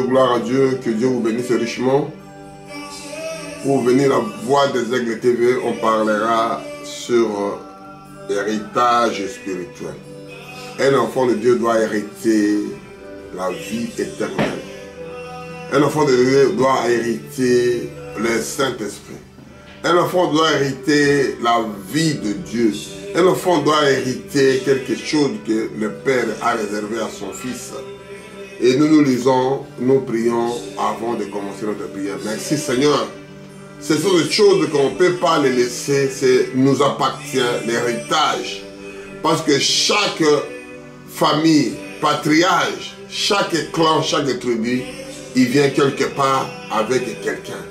gloire à Dieu, que Dieu vous bénisse richement. Pour venir la Voix des Aigles TV, on parlera sur l'héritage spirituel. Un enfant de Dieu doit hériter la vie éternelle. Un enfant de Dieu doit hériter le Saint-Esprit. Un enfant doit hériter la vie de Dieu. Un enfant doit hériter quelque chose que le Père a réservé à son Fils. Et nous lisons, nous prions avant de commencer notre prière. Merci Seigneur. Ce sont des choses qu'on ne peut pas les laisser, nous appartient, l'héritage. Parce que chaque famille, patriarche, chaque clan, chaque tribu, il vient quelque part avec quelqu'un.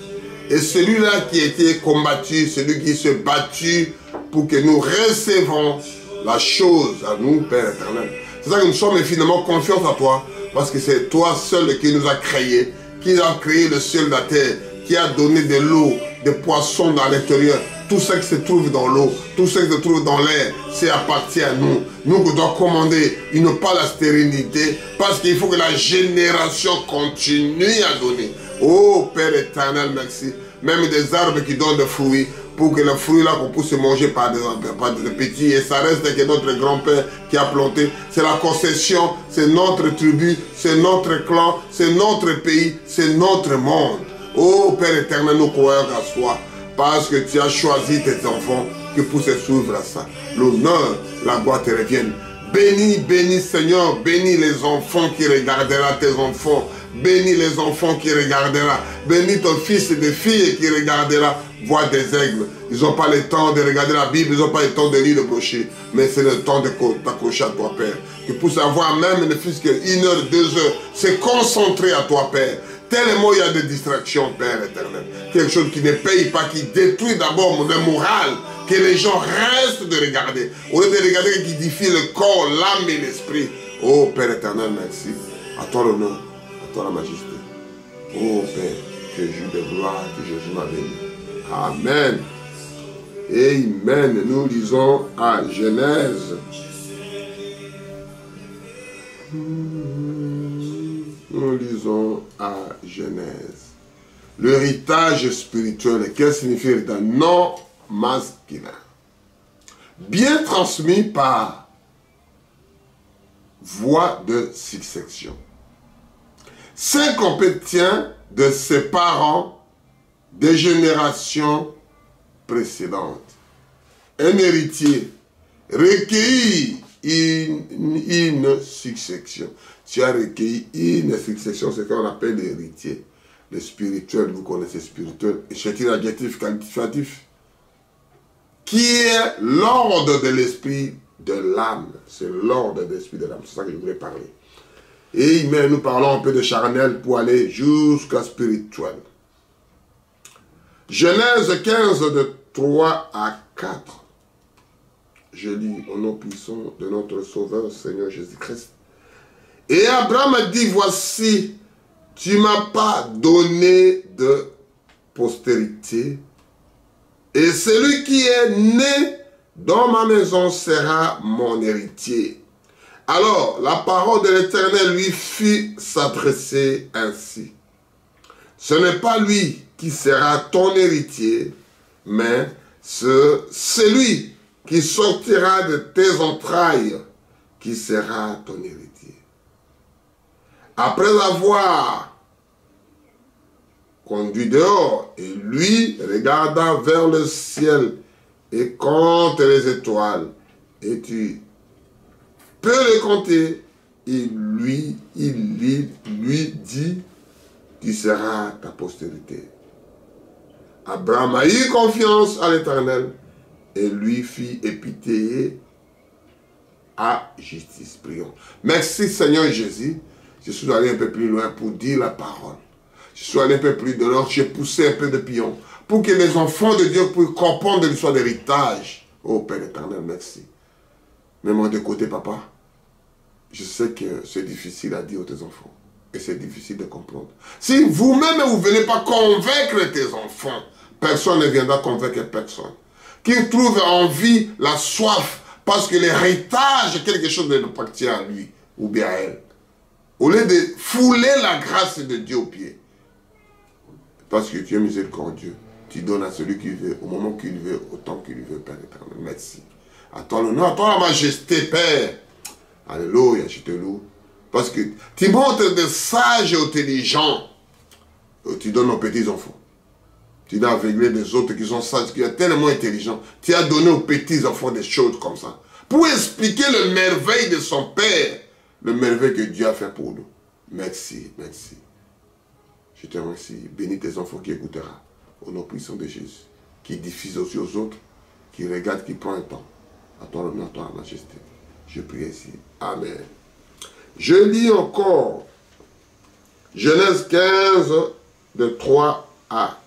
Et celui-là qui a été combattu, celui qui s'est battu pour que nous recevons la chose à nous, Père éternel. C'est ça que nous sommes infiniment confiants à toi, parce que c'est toi seul qui nous a créés, qui a créé le ciel et la terre, qui a donné de l'eau, des poissons dans l'intérieur. Tout ce qui se trouve dans l'eau, tout ce qui se trouve dans l'air, c'est appartient à nous. Nous qui devons commander, il n'a pas la stérilité, parce qu'il faut que la génération continue à donner. Oh Père éternel, merci. Même des arbres qui donnent des fruits, pour que les fruits là qu'on puisse manger par des petits, et ça reste que notre grand-père qui a planté. C'est la concession, c'est notre tribu, c'est notre clan, c'est notre pays, c'est notre monde. Oh Père éternel, nous croyons à soi, parce que tu as choisi tes enfants qui puissent suivre à ça. L'honneur, la gloire te reviennent. Bénis, bénis Seigneur, bénis les enfants qui regarderont tes enfants. Bénis les enfants qui regarderont. Bénis ton fils et des filles qui regarderont Voix des Aigles. Ils n'ont pas le temps de regarder la Bible, ils n'ont pas le temps de lire le brochet. Mais c'est le temps de t'accrocher à toi, Père. Que puisse avoir même ne fût-ce qu'une heure, 2 heures, se concentrer à toi, Père. Tellement il y a des distractions, Père éternel. Quelque chose qui ne paye pas, qui détruit d'abord mon moral. Que les gens restent de regarder. Au lieu de regarder qui édifie le corps, l'âme et l'esprit. Oh Père éternel, merci. À toi l'honneur, à toi la majesté. Oh Père, que Jésus de gloire, que Jésus m'a béni. Amen. Amen. Nous lisons à Genèse. Nous lisons à Genèse. L'héritage spirituel. Qu'est-ce que signifie l'héritage? Non masculin. Bien transmis par voie de succession. C'est qu'on obtient de ses parents des générations précédentes. Un héritier recueillit une succession. Tu as recueilli une succession, c'est ce qu'on appelle l'héritier. Le spirituel, vous connaissez spirituel. Et c'est un adjectif qualificatif qui est l'ordre de l'esprit de l'âme. C'est l'ordre de l'esprit de l'âme. C'est ça que je voulais parler. Et nous parlons un peu de charnel pour aller jusqu'à spirituel. Genèse 15 de 3 à 4. Je lis au nom puissant de notre Sauveur, Seigneur Jésus-Christ. Et Abraham a dit, voici, tu ne m'as pas donné de postérité, et celui qui est né dans ma maison sera mon héritier. Alors, la parole de l'Éternel lui fit s'adresser ainsi. Ce n'est pas lui qui sera ton héritier, mais celui qui sortira de tes entrailles qui sera ton héritier. Après avoir conduit dehors, et lui regarda vers le ciel et compte les étoiles, et tu peux les compter, et lui dit, tu seras ta postérité. Abraham a eu confiance à l'Éternel et lui fit épiter à justice. Prions. Merci Seigneur Jésus. Je suis allé un peu plus loin pour dire la parole. Je suis allé un peu plus de l'ordre, j'ai poussé un peu de pion pour que les enfants de Dieu puissent comprendre l'histoire d'héritage. Oh Père éternel, merci. Mets-moi de côté, papa. Je sais que c'est difficile à dire aux tes enfants. Et c'est difficile de comprendre. Si vous-même, vous ne venez pas convaincre tes enfants, personne ne viendra convaincre personne. Qu'ils trouvent en vie la soif, parce que l'héritage est quelque chose qui appartient à lui ou bien à elle. Au lieu de fouler la grâce de Dieu aux pieds. Parce que tu es miséricordieux. Tu donnes à celui qui veut, au moment qu'il veut, au temps qu'il veut, Père éternel. Merci. À toi l'honneur, à toi la majesté, Père. Alléluia, je te loue. Parce que tu montres des sages et intelligents. Tu donnes aux petits enfants. Tu as aveuglé des autres qui sont sages, qui sont tellement intelligents. Tu as donné aux petits enfants des choses comme ça. Pour expliquer le merveille de son Père. Le merveille que Dieu a fait pour nous. Merci, merci. Je te remercie. Bénis tes enfants qui écoutera. Au nom puissant de Jésus. Qui diffuse aussi aux autres. Qui regarde, qui prend un temps. À toi l'honneur, à toi la majesté. Je prie ici. Amen. Je lis encore. Genèse 15, de 3 à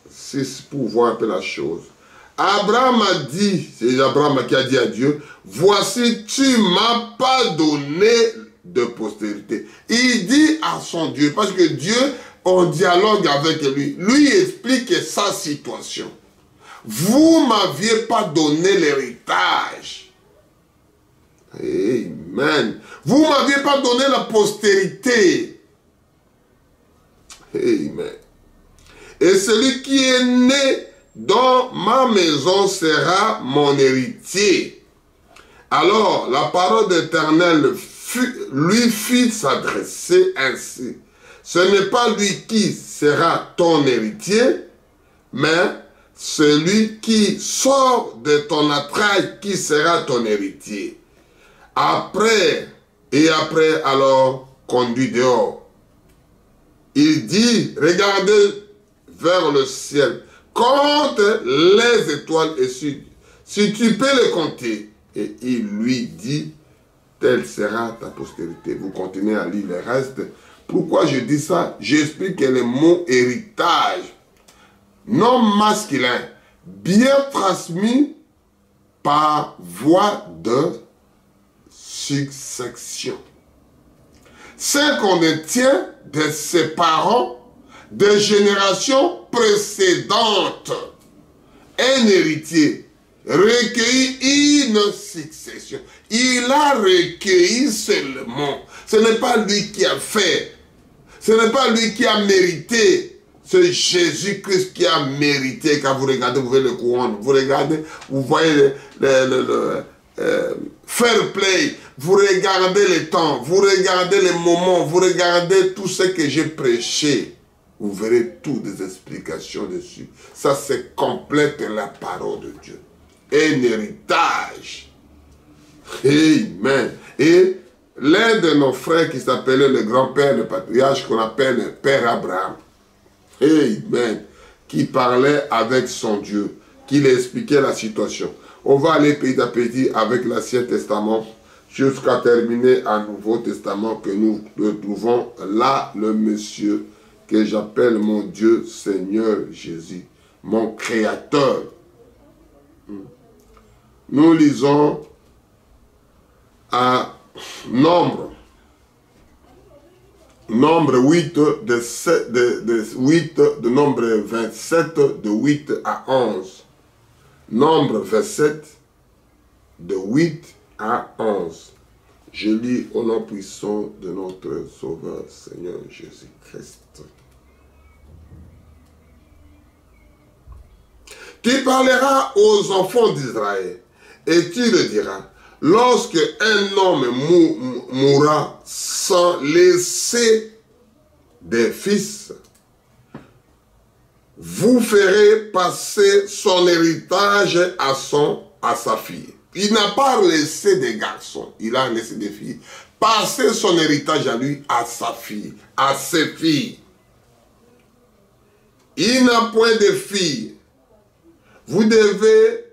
6 pour voir un peu la chose. Abraham a dit, c'est Abraham qui a dit à Dieu, voici tu m'as pas donné de postérité. Il dit à son Dieu, parce que Dieu, on dialogue avec lui, lui explique sa situation. Vous m'aviez pas donné l'héritage. Amen. Vous m'aviez pas donné la postérité. Amen. Et celui qui est né dans ma maison sera mon héritier. Alors la parole d'Éternel lui fit s'adresser ainsi. Ce n'est pas lui qui sera ton héritier, mais celui qui sort de ton entraille qui sera ton héritier. Après alors conduit dehors. Il dit, regardez vers le ciel, compte les étoiles et si tu peux les compter. Et il lui dit, telle sera ta postérité. Vous continuez à lire le reste. Pourquoi je dis ça? J'explique que le mot héritage, non masculin, bien transmis par voie de succession. C'est qu'on tient de ses parents de générations précédentes. Un héritier recueillit une succession. Il a recueilli seulement. Ce n'est pas lui qui a fait. Ce n'est pas lui qui a mérité. C'est Jésus-Christ qui a mérité. Quand vous regardez, vous voyez le courant. Vous regardez, vous voyez le fair play. Vous regardez le temps. Vous regardez les moments. Vous regardez tout ce que j'ai prêché. Vous verrez toutes des explications dessus. Ça, c'est complète la parole de Dieu. Un héritage. Amen. Et l'un de nos frères qui s'appelait le grand-père, le patriarche qu'on appelle le père Abraham. Amen. Qui parlait avec son Dieu. Qui lui expliquait la situation. On va aller petit à petit avec l'Ancien Testament jusqu'à terminer un Nouveau Testament que nous retrouvons là, le monsieur que j'appelle mon Dieu Seigneur Jésus, mon Créateur. Nous lisons à Nombre 8, de Nombre 27, de 8 à 11. Nombre 27, de 8 à 11. Je lis au nom puissant de notre Sauveur Seigneur Jésus-Christ. Tu parleras aux enfants d'Israël et tu le diras. Lorsque un homme mourra sans laisser des fils, vous ferez passer son héritage à sa fille. Il n'a pas laissé des garçons, il a laissé des filles. Passer son héritage à lui, à sa fille, à ses filles. Il n'a point de filles. Vous devez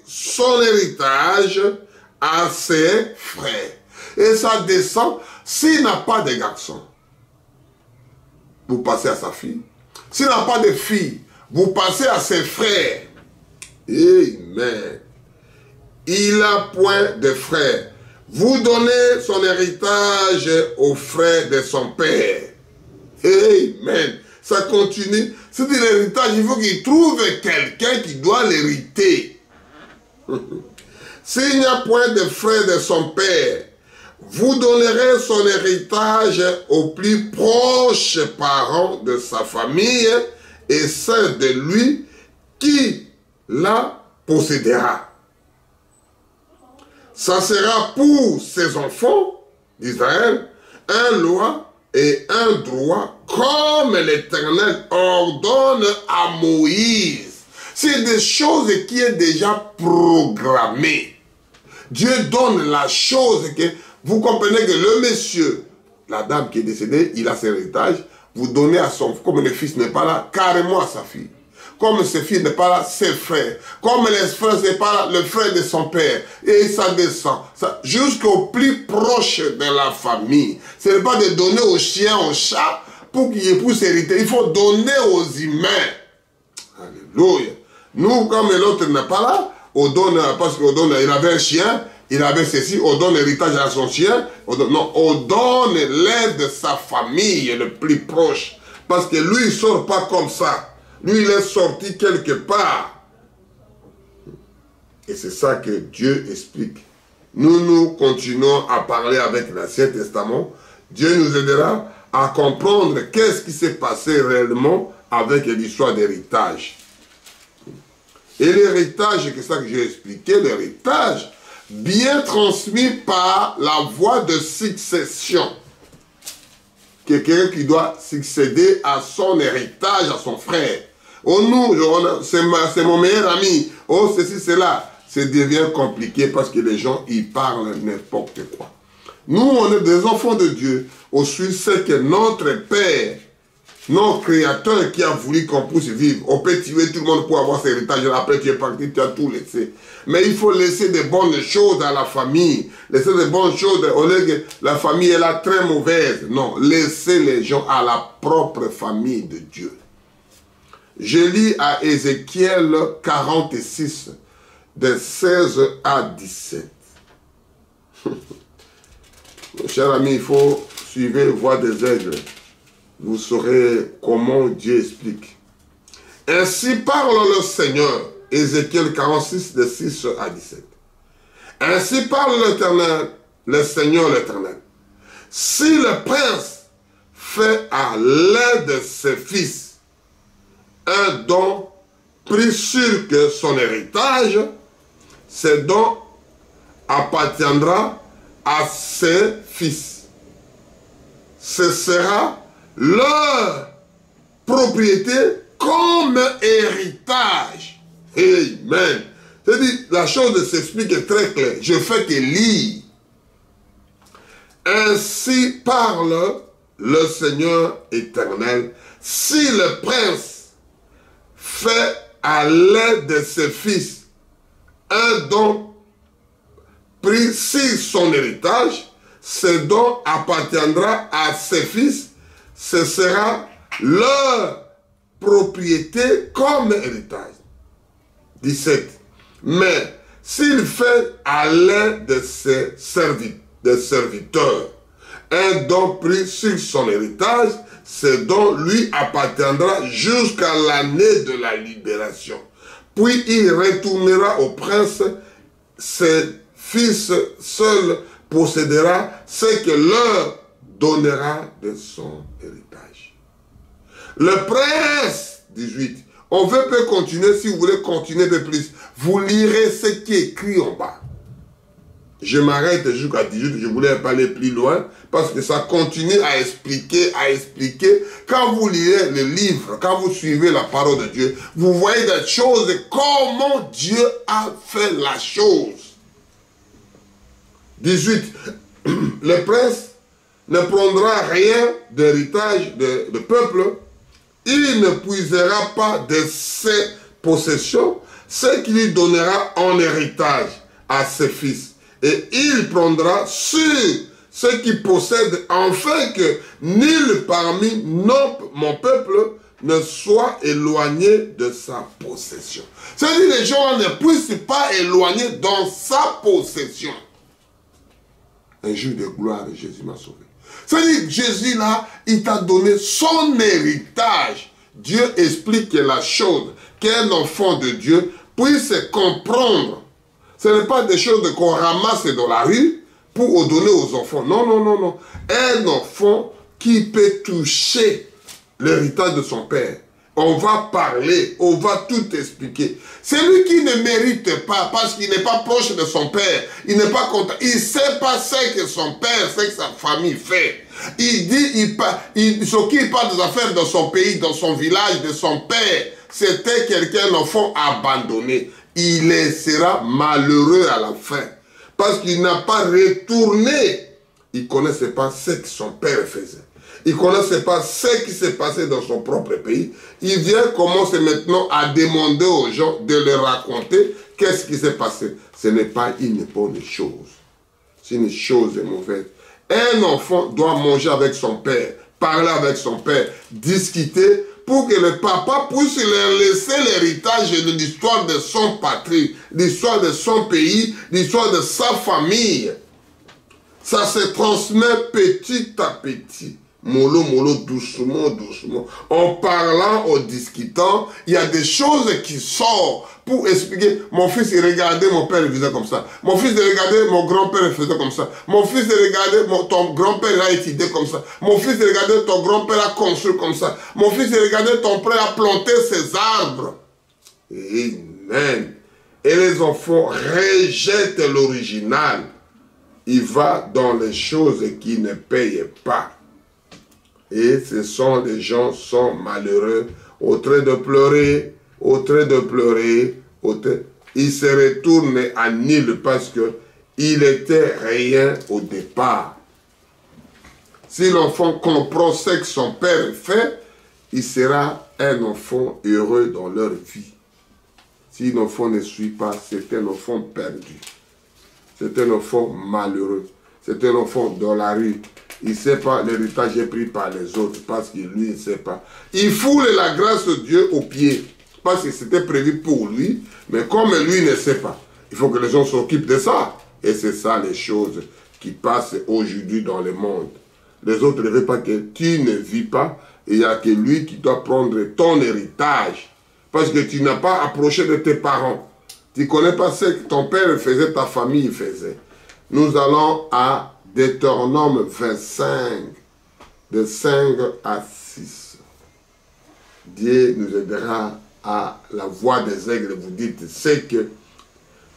son héritage à ses frères. Et ça descend, s'il n'a pas de garçon, vous passez à sa fille. S'il n'a pas de fille, vous passez à ses frères. Amen. Il n'a point de frères. Vous donnez son héritage aux frères de son père. Amen. Ça continue. C'est de l'héritage, il faut qu'il trouve quelqu'un qui doit l'hériter. s'il n'y a point de frère de son père, vous donnerez son héritage aux plus proches parents de sa famille et celle de lui qui la possédera. Ça sera pour ses enfants d'Israël un loi et un droit comme l'Éternel ordonne à Moïse. C'est des choses qui est déjà programmées. Dieu donne la chose que... Vous comprenez que le monsieur, la dame qui est décédée, il a ses héritages, vous donnez à son... Comme le fils n'est pas là, carrément à sa fille. Comme ses filles n'est pas là, ses frères. Comme les frères n'est pas là, le frère de son père. Et ça descend. Jusqu'au plus proche de la famille. Ce n'est pas de donner aux chiens, aux chats, pour qu'ils puissent hériter. Il faut donner aux humains. Alléluia. Nous, comme l'autre n'est pas là, on donne, parce qu'on donne, il avait un chien, il avait ceci, on donne l'héritage à son chien. Non, on donne l'aide de sa famille, le plus proche. Parce que lui, il ne sort pas comme ça. Lui, il est sorti quelque part. Et c'est ça que Dieu explique. Nous continuons à parler avec l'Ancien Testament. Dieu nous aidera à comprendre qu'est-ce qui s'est passé réellement avec l'histoire d'héritage. Et l'héritage, c'est ça que j'ai expliqué, l'héritage bien transmis par la voie de succession. Quelqu'un qui doit succéder à son héritage, à son frère. Oh nous, c'est mon meilleur ami. Oh ceci, cela. Ça devient compliqué parce que les gens, ils parlent n'importe quoi. Nous, on est des enfants de Dieu. Au Suisse, c'est que notre Père, notre Créateur qui a voulu qu'on puisse vivre. On peut tuer tout le monde pour avoir ses héritages. Après, tu es parti, tu as tout laissé. Mais il faut laisser des bonnes choses à la famille. Laisser des bonnes choses. Au lieu que la famille est là très mauvaise. Non, laissez les gens à la propre famille de Dieu. Je lis à Ézéchiel 46, de 16 à 17. Mon cher ami, il faut suivre Voix des aigles. Vous saurez comment Dieu explique. Ainsi parle le Seigneur, Ézéchiel 46, de 6 à 17. Ainsi parle l'Éternel, le Seigneur l'Éternel. Si le prince fait à l'aide de ses fils un don plus sûr que son héritage, ce don appartiendra à ses fils. Ce sera leur propriété comme héritage. Amen. C'est-à-dire, la chose s'explique très claire. Je fais que lire. Ainsi parle le Seigneur éternel. Si le prince fait à l'aide de ses fils un don pris sur son héritage, ce don appartiendra à ses fils, ce sera leur propriété comme héritage. 17. Mais s'il fait à l'aide de ses serviteurs un don pris sur son héritage, ce don lui appartiendra jusqu'à l'année de la libération. Puis il retournera au prince, ses fils seuls possédera ce que leur donnera de son héritage. Le prince, 18, on peut continuer, si vous voulez continuer de plus, vous lirez ce qui est écrit en bas. Je m'arrête jusqu'à 18, je voulais pas aller plus loin, parce que ça continue à expliquer. Quand vous lirez le livre, quand vous suivez la parole de Dieu, vous voyez des choses, comment Dieu a fait la chose. 18. Le prince ne prendra rien d'héritage de peuple, il ne puisera pas de ses possessions, ce qu'il lui donnera en héritage à ses fils. Et il prendra sur ceux qui possèdent, afin que nul parmi mon peuple ne soit éloigné de sa possession. C'est-à-dire que les gens ne puissent pas éloigner dans sa possession. Un jour de gloire, Jésus m'a sauvé. C'est-à-dire que Jésus là, il t'a donné son héritage. Dieu explique la chose, qu'un enfant de Dieu puisse comprendre. Ce n'est pas des choses qu'on ramasse dans la rue pour donner aux enfants. Non, non, non, non. Un enfant qui peut toucher l'héritage de son père. On va parler, on va tout expliquer. Celui qui ne mérite pas, parce qu'il n'est pas proche de son père, il n'est pas content, il ne sait pas ce que son père, ce que sa famille fait. Il dit, il s'occupe pas des affaires de son pays, dans son village, de son père. C'était quelqu'un, l'enfant abandonné. Il sera malheureux à la fin. Parce qu'il n'a pas retourné. Il ne connaissait pas ce que son père faisait. Il ne connaissait pas ce qui s'est passé dans son propre pays. Il vient commencer maintenant à demander aux gens de leur raconter qu'est-ce qui s'est passé. Ce n'est pas une bonne chose. C'est une chose mauvaise. Un enfant doit manger avec son père, parler avec son père, discuter pour que le papa puisse leur laisser l'héritage de l'histoire de son patrie, l'histoire de son pays, l'histoire de sa famille. Ça se transmet petit à petit. Mollo, mollo, doucement, doucement. En parlant, en discutant, il y a des choses qui sortent pour expliquer. Mon fils, il regardait, mon père, il faisait comme ça. Mon fils, il regardait, mon grand-père, il faisait comme ça. Mon fils, il regardait, ton grand-père a étudié comme ça. Mon fils, il regardait, ton grand-père a construit comme ça. Mon fils, il regardait, ton père a planté ses arbres. Amen. Et les enfants rejettent l'original. Il va dans les choses qui ne payent pas. Et ce sont des gens qui sont malheureux, au train de pleurer, au train de pleurer, il se retourne à nul parce qu'il n'était rien au départ. Si l'enfant comprend ce que son père fait, il sera un enfant heureux dans leur vie. Si l'enfant ne suit pas, c'est un enfant perdu. C'est un enfant malheureux. C'est un enfant dans la rue. Il ne sait pas, l'héritage est pris par les autres parce que lui ne sait pas. Il foule la grâce de Dieu aux pieds parce que c'était prévu pour lui. Mais comme lui ne sait pas, il faut que les gens s'occupent de ça. Et c'est ça les choses qui passent aujourd'hui dans le monde. Les autres ne veulent pas que tu ne vis pas. Et il n'y a que lui qui doit prendre ton héritage. Parce que tu n'as pas approché de tes parents. Tu ne connais pas ce que ton père faisait, ta famille faisait. Nous allons à Deutéronome 25, de 5 à 6. Dieu nous aidera à la voix des aigles. Vous dites, c'est que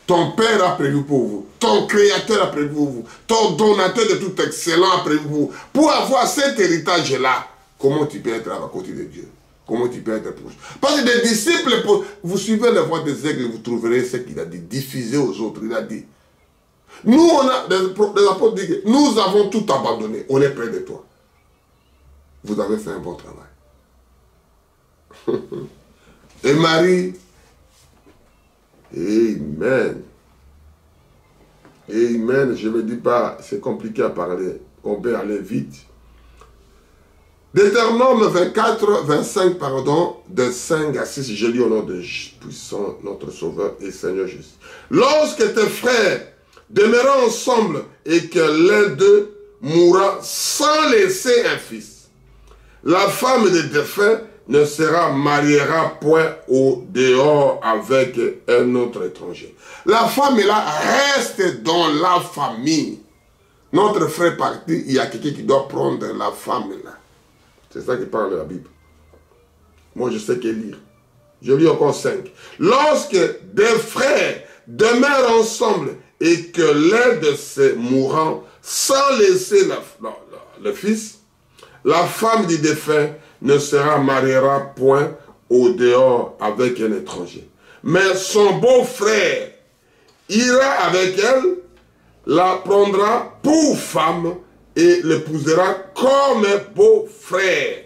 ton Père a prévu pour vous, ton Créateur a prévu pour vous, ton donateur de tout excellent a prévu pour vous. Pour avoir cet héritage-là, comment tu peux être à côté de Dieu? Comment tu peux être proche? Parce que des disciples, vous suivez la voix des aigles, vous trouverez ce qu'il a dit, diffusé aux autres. Il a dit, nous, on a, les apôtres disent, nous avons tout abandonné, on est près de toi. Vous avez fait un bon travail. Et Marie, amen. Amen, je ne me dis pas, c'est compliqué à parler, on peut aller vite. Deutéronome 24, 25, pardon, de 5 à 6, je lis au nom de puissant, notre Sauveur et Seigneur Jésus. Lorsque tes frères demeurant ensemble et que l'un d'eux mourra sans laisser un fils, la femme de défunt ne sera mariera point au dehors avec un autre étranger. La femme là reste dans la famille. Notre frère parti, il y a quelqu'un qui doit prendre la femme là. C'est ça qui parle de la Bible. Moi je sais que lire. Je lis encore 5. Lorsque deux frères demeurent ensemble et que l'un de ces mourants sans laisser le fils, la femme du défunt ne sera mariera point au dehors avec un étranger. Mais son beau-frère ira avec elle, la prendra pour femme et l'épousera comme beau-frère.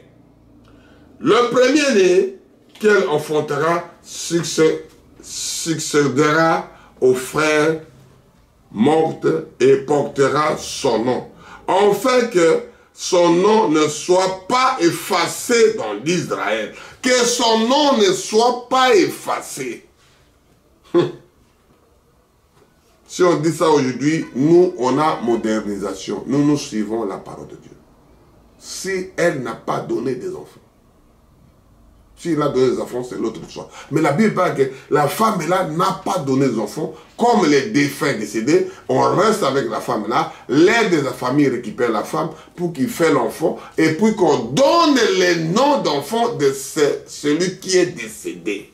Le premier-né qu'elle enfantera succédera au frère morte et portera son nom. Afin que son nom ne soit pas effacé dans l'Israël. Que son nom ne soit pas effacé. Si on dit ça aujourd'hui, nous, on a modernisation. Nous suivons la parole de Dieu. Si elle n'a pas donné des enfants, S'il a donné des enfants, c'est l'autre histoire. Mais la Bible parle que la femme là n'a pas donné des enfants. Comme les défunts décédés, on reste avec la femme là. L'aide de la famille récupère la femme pour qu'il fasse l'enfant. Et puis qu'on donne les noms d'enfants de celui qui est décédé.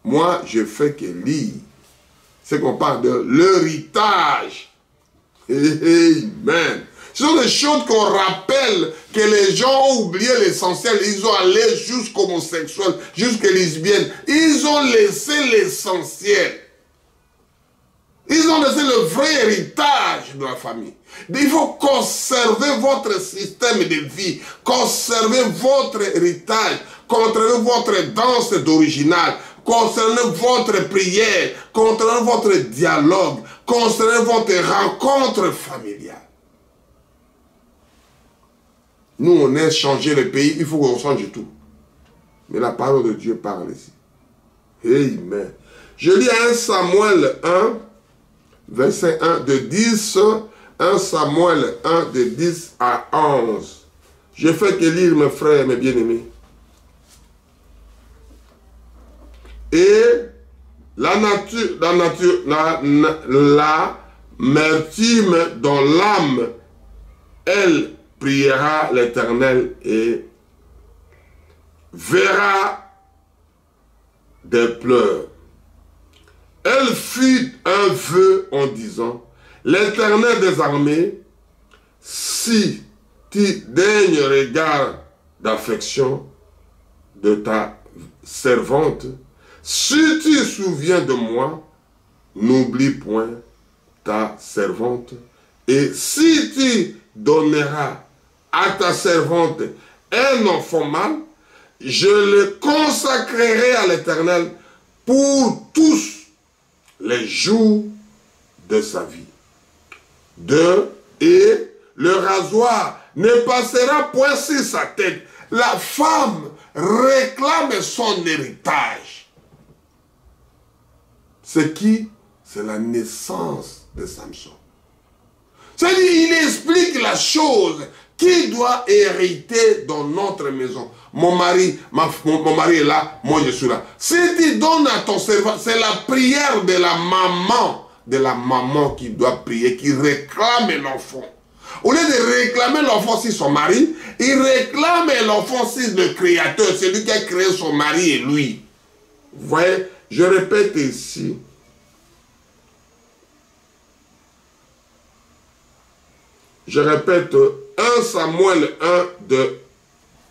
Moi, je fais que lire. C'est qu'on parle de l'héritage. Amen. Ce sont des choses qu'on rappelle que les gens ont oublié l'essentiel. Ils ont allé jusqu'aux homosexuels, jusqu'aux lesbiennes. Ils ont laissé l'essentiel. Ils ont laissé le vrai héritage de la famille. Il faut conserver votre système de vie, conserver votre héritage, conserver votre danse d'original, conserver votre prière, conserver votre dialogue, conserver votre rencontre familiale. Nous, on a changé le pays, il faut qu'on change tout. Mais la parole de Dieu parle ici. Amen. Je lis 1 Samuel 1, verset 1 de 10, 1 Samuel 1 de 10 à 11. Je fais que lire, mes frères, mes bien-aimés. Et l'amertume dans l'âme, elle priera l'Éternel et verra des pleurs. Elle fit un vœu en disant, l'Éternel des armées, si tu daignes regard d'affection de ta servante, si tu te souviens de moi, n'oublie point ta servante, et si tu donneras à ta servante un enfant mâle, je le consacrerai à l'Éternel pour tous les jours de sa vie. 2. Et le rasoir ne passera point sur sa tête. La femme réclame son héritage. C'est qui? C'est la naissance de Samson. C'est-à-dire, il explique la chose qui doit hériter dans notre maison. Mon mari est là, moi je suis là. Si tu donnes à ton servant, c'est la prière de la maman qui doit prier, qui réclame l'enfant. Au lieu de réclamer l'enfant sur son mari, il réclame l'enfant sur le Créateur, celui qui a créé son mari et lui. Vous voyez, je répète ici. Je répète, 1 Samuel 1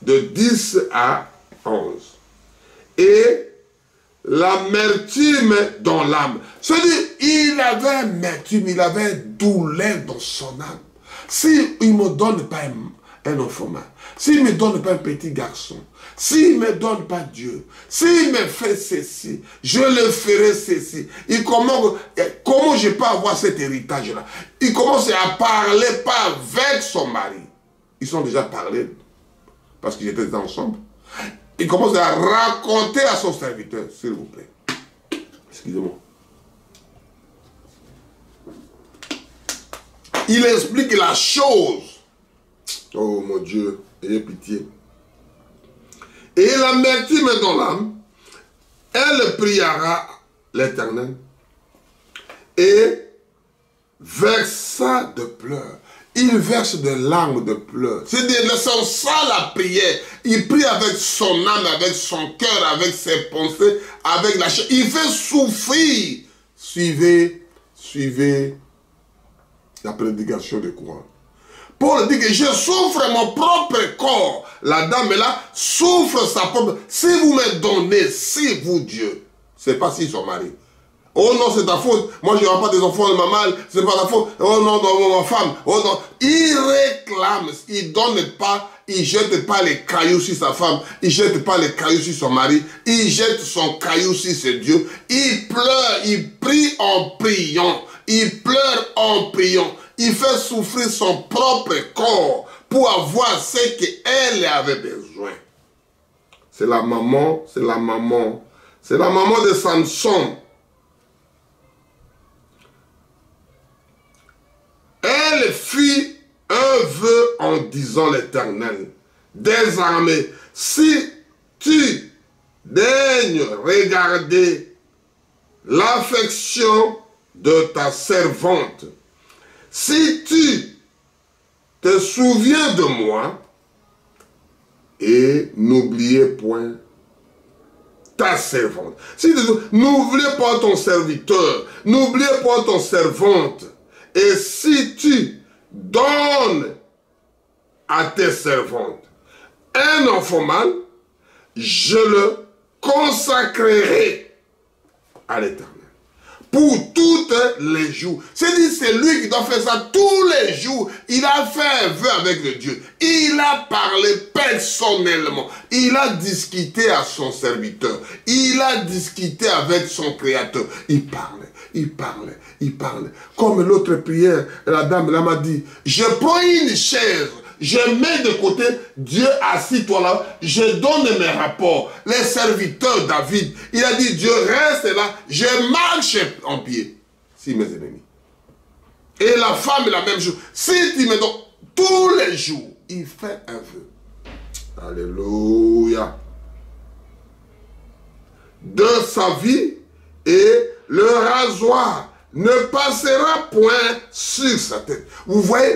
de 10 à 11. Et l'amertume dans l'âme. C'est-à-dire, il avait amertume, il avait douleur dans son âme. S'il ne me donne pas un enfant mâle, s'il ne me donne pas un petit garçon, s'il ne me donne pas Dieu, s'il me fait ceci, je le ferai ceci. Comment je peux avoir cet héritage-là? Il commence à parler pas avec son mari. Ils sont déjà parlé parce qu'ils étaient ensemble. Il commence à raconter à son serviteur, s'il vous plaît. Excusez-moi. Il explique la chose. Oh mon Dieu, ayez pitié. Et l'amertume dans l'âme, elle priera l'Éternel et versa de pleurs. Il verse de larmes de pleurs. C'est-à-dire, c'est ça la prière. Il prie avec son âme, avec son cœur, avec ses pensées, avec la chair. Il fait souffrir. Suivez la prédication de croix. Paul dit que je souffre mon propre corps. La dame est là, souffre sa propre. Si vous me donnez, si vous Dieu, c'est pas si son mari. Oh non, c'est ta faute. Moi, je n'aurai pas des enfants de ma mâle. C'est pas ta faute. Oh non, non, ma femme. Oh non. Il réclame. Il donne pas. Il jette pas les cailloux sur sa femme. Il jette pas les cailloux sur son mari. Il jette son caillou sur ses dieux. Il pleure. Il prie en priant. Il pleure en priant. Il fait souffrir son propre corps pour avoir ce qu'elle avait besoin. C'est la maman. C'est la maman. C'est la maman de Samson. Elle fit un vœu en disant l'Éternel des armées, si tu daignes regarder l'affection de ta servante, si tu te souviens de moi, et n'oubliez point ta servante. N'oubliez pas ton serviteur, n'oubliez pas ton servante. Et si tu donnes à tes servantes un enfant mâle, je le consacrerai à l'Éternel pour tous les jours. C'est lui qui doit faire ça tous les jours. Il a fait un vœu avec le Dieu. Il a parlé personnellement. Il a discuté à son serviteur. Il a discuté avec son créateur. Il parlait, il parlait, il parlait. Comme l'autre prière, la dame là m'a dit, je prends une chaise, je mets de côté, Dieu assis-toi là, je donne mes rapports. Les serviteurs David, il a dit, Dieu reste là, je marche en pied. Si mes ennemis. Et la femme est la même chose. Si tu me donnes tous les jours, il fait un vœu. Alléluia. De sa vie, et le rasoir ne passera point sur sa tête. Vous voyez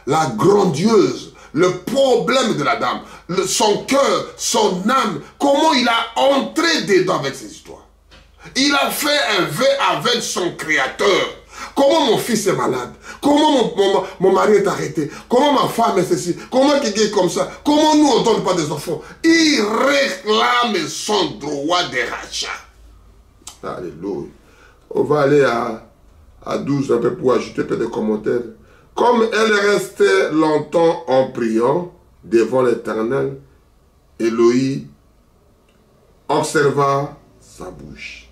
la grandieuse, le problème de la dame, son cœur, son âme, comment il a entré dedans avec ses histoires. Il a fait un vœu avec son créateur. Comment mon fils est malade? Comment mon mari est arrêté? Comment ma femme est ceci? Comment quelqu'un est comme ça? Comment nous on ne donne pas des enfants? Il réclame son droit de rachat. Alléluia. On va aller à 12 un peu pour ajouter un peu de commentaires. Comme elle restait longtemps en priant devant l'Éternel, Éloï observa sa bouche.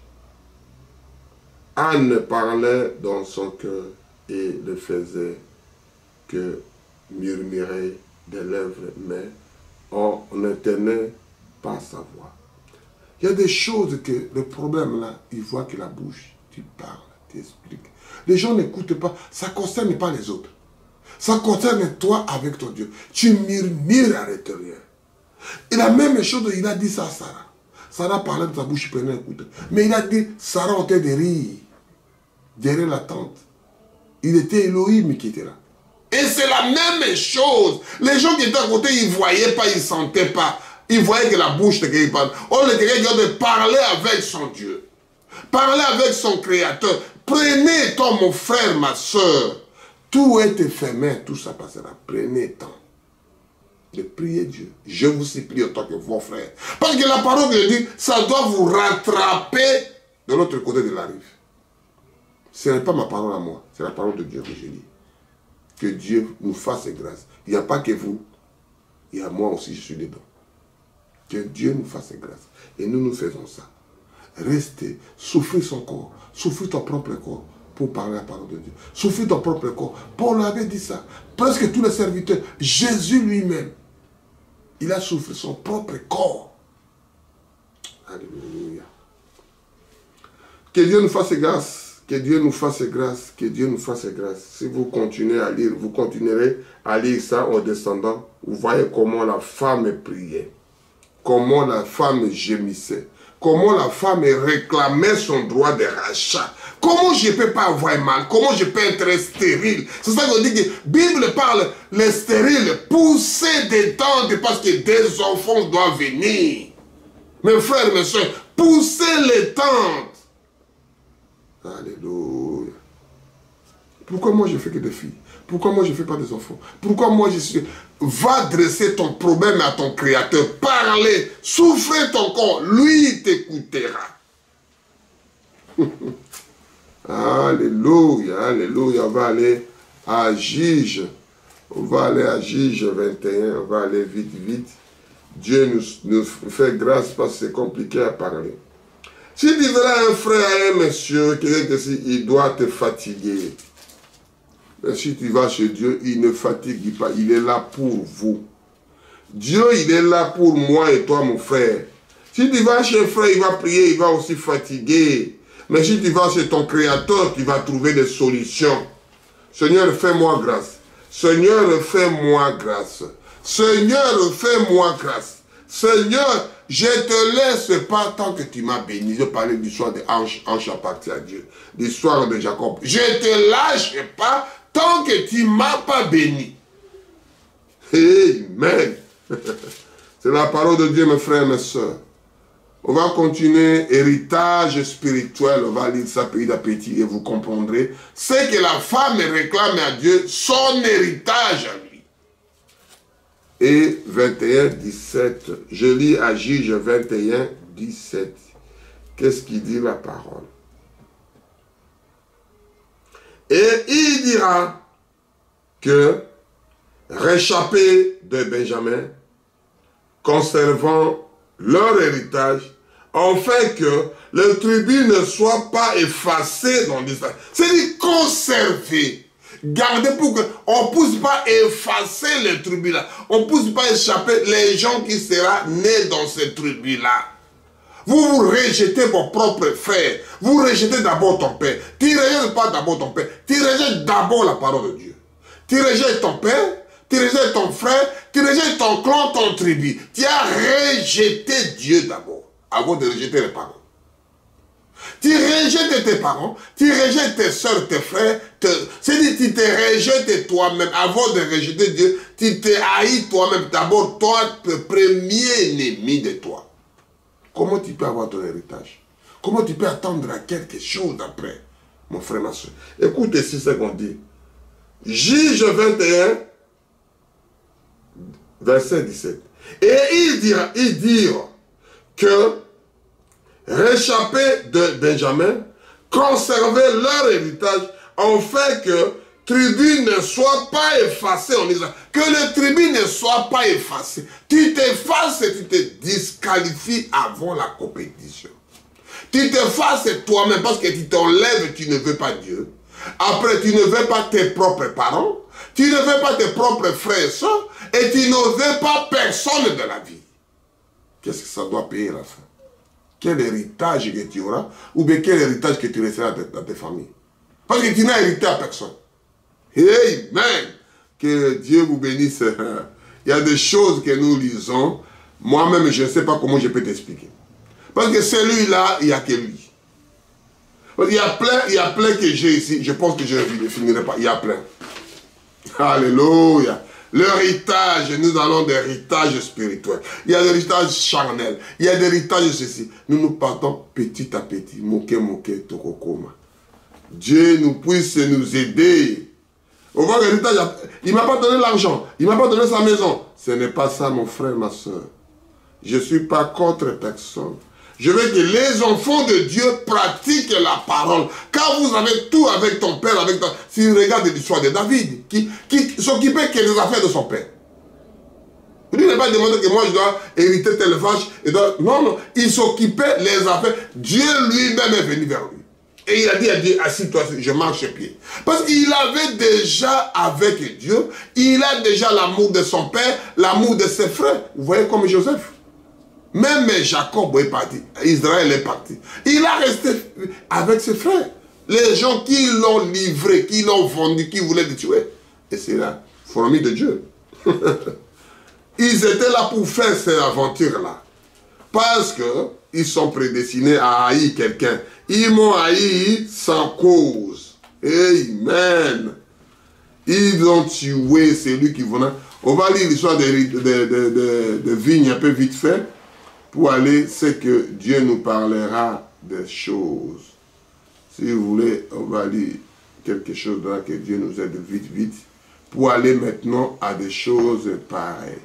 Anne parlait dans son cœur et ne faisait que murmurer des lèvres, mais on ne tenait pas sa voix. Il y a des choses que le problème là, il voit que la bouche, tu parles, tu expliques. Les gens n'écoutent pas, ça ne concerne pas les autres. Ça concerne toi avec ton Dieu. Tu murmures à l'intérieur. Et la même chose, il a dit ça à Sarah. Sarah parlait de sa bouche, il prenait écoute. Mais il a dit, Sarah en train de rire derrière la tente. Il était Elohim qui était là. Et c'est la même chose. Les gens qui étaient à côté, ils ne voyaient pas, ils ne sentaient pas. Ils voyaient que la bouche de quelqu'un parle. Oh, le quelqu'un doit parler avec son Dieu. Parler avec son Créateur. Prenez temps, mon frère, ma soeur. Tout est éphémère, tout ça passera. Prenez temps de prier Dieu. Je vous supplie en tant que vos frères. Parce que la parole que je dis, ça doit vous rattraper de l'autre côté de la rive. Ce n'est pas ma parole à moi, c'est la parole de Dieu que je dis. Que Dieu nous fasse grâce. Il n'y a pas que vous, il y a moi aussi, je suis dedans. Que Dieu nous fasse grâce. Et nous faisons ça. Restez, souffrez son corps, souffrez ton propre corps pour parler la parole de Dieu. Souffrez ton propre corps. Paul avait dit ça. Presque tous les serviteurs, Jésus lui-même, il a souffert son propre corps. Alléluia. Que Dieu nous fasse grâce. Que Dieu nous fasse grâce, que Dieu nous fasse grâce. Si vous continuez à lire, vous continuerez à lire ça en descendant. Vous voyez comment la femme priait, comment la femme gémissait, comment la femme réclamait son droit de rachat. Comment je ne peux pas avoir mal, comment je peux être stérile. C'est ça qu'on dit que la Bible parle, les stériles, pousser des tentes parce que des enfants doivent venir. Mes frères, mes soeurs, pousser les tentes. Alléluia. Pourquoi moi je fais que des filles? Pourquoi moi je ne fais pas des enfants? Pourquoi moi je suis... Va dresser ton problème à ton Créateur. Parlez. Souffrez ton corps. Lui t'écoutera. Alléluia. Alléluia. On va aller à Juge. On va aller à Juge 21. On va aller vite, vite. Dieu nous fait grâce parce que c'est compliqué à parler. Si tu verras un frère, un monsieur, il doit te fatiguer. Mais si tu vas chez Dieu, il ne fatigue pas. Il est là pour vous. Dieu, il est là pour moi et toi, mon frère. Si tu vas chez un frère, il va prier, il va aussi fatiguer. Mais si tu vas chez ton Créateur, tu vas trouver des solutions. Seigneur, fais-moi grâce. Seigneur, fais-moi grâce. Seigneur, fais-moi grâce. Seigneur, je ne te laisse pas tant que tu m'as béni. Je parlais du soir des hanches appartient à Dieu. L'histoire de Jacob. Je ne te lâche pas tant que tu ne m'as pas béni. Amen. C'est la parole de Dieu, mes frères et mes sœurs. On va continuer, héritage spirituel, on va lire ça petit à petit et vous comprendrez. C'est que la femme réclame à Dieu son héritage à lui. Et 21, 17, je lis à Juge 21, 17. Qu'est-ce qu'il dit la parole? Et il dira que, réchappés de Benjamin, conservant leur héritage, afin que le tribut ne soit pas effacé dans l'Israël. C'est-à-dire conserver, garder pour qu'on ne puisse pas effacer le tribut là. On ne puisse pas échapper les gens qui seront nés dans ce tribut-là. Vous rejetez vos propres frères. Vous rejetez d'abord ton père. Tu ne rejettes pas d'abord ton père. Tu rejettes d'abord la parole de Dieu. Tu rejettes ton père. Tu rejettes ton frère, tu rejettes ton clan, ton tribu. Tu as rejeté Dieu d'abord, avant de rejeter les parents. Tu rejettes tes parents, tu rejettes tes soeurs, tes frères. C'est-à-dire tu te rejettes toi-même. Avant de rejeter Dieu, tu te haïs toi-même. D'abord, toi, le premier ennemi de toi. Comment tu peux avoir ton héritage? Comment tu peux attendre à quelque chose après, mon frère, ma soeur? Écoute ici ce qu'on dit. Juge 21, verset 17. Et il dira que, réchappés de Benjamin, conserver leur héritage, afin que tribut ne soit pas effacé en Israël. Que le tribut ne soit pas effacé. Tu t'effaces et tu te disqualifies avant la compétition. Tu t'effaces toi-même parce que tu t'enlèves, tu ne veux pas Dieu. Après, tu ne veux pas tes propres parents. Tu ne veux pas tes propres frères et soeurs. Et tu ne veux pas personne de la vie. Qu'est-ce que ça doit payer à la fin? Quel héritage que tu auras? Ou bien quel héritage que tu laisseras dans tes familles? Parce que tu n'as hérité à personne. Amen. Que Dieu vous bénisse. Il y a des choses que nous lisons. Moi-même, je ne sais pas comment je peux t'expliquer. Parce que celui-là, il n'y a que lui. Il y a plein que j'ai ici. Je pense que je ne finirai pas. Il y a plein. Alléluia. L'héritage, nous allons d'héritage spirituel. Il y a l'héritage charnel. Il y a l'héritage ceci. Nous partons petit à petit. Moke, tokokoma. Dieu nous puisse nous aider. On voit l'héritage. Il ne m'a pas donné l'argent. Il ne m'a pas donné sa maison. Ce n'est pas ça, mon frère, ma soeur. Je ne suis pas contre personne. Je veux que les enfants de Dieu pratiquent la parole. Quand vous avez tout avec ton père, si vous regardez l'histoire de David, qui s'occupait que des affaires de son père. Lui n'est pas demandé que moi je dois hériter telle vache. Non, non. Il s'occupait des affaires. Dieu lui-même est venu vers lui. Et il a dit à Dieu, assis-toi, je marche sur pied. Parce qu'il avait déjà avec Dieu, il a déjà l'amour de son père, l'amour de ses frères. Vous voyez comme Joseph. Même Jacob est parti, Israël est parti. Il a resté avec ses frères. Les gens qui l'ont livré, qui l'ont vendu, qui voulaient le tuer. Et c'est la fourmi de Dieu. Ils étaient là pour faire cette aventure-là. Parce qu'ils sont prédestinés à haïr quelqu'un. Ils m'ont haï sans cause. Amen. Ils ont tué celui qui venait. On va lire l'histoire de Vigne un peu vite fait. Pour aller, c'est que Dieu nous parlera des choses. Si vous voulez, on va lire quelque chose là que Dieu nous aide vite. Pour aller maintenant à des choses pareilles.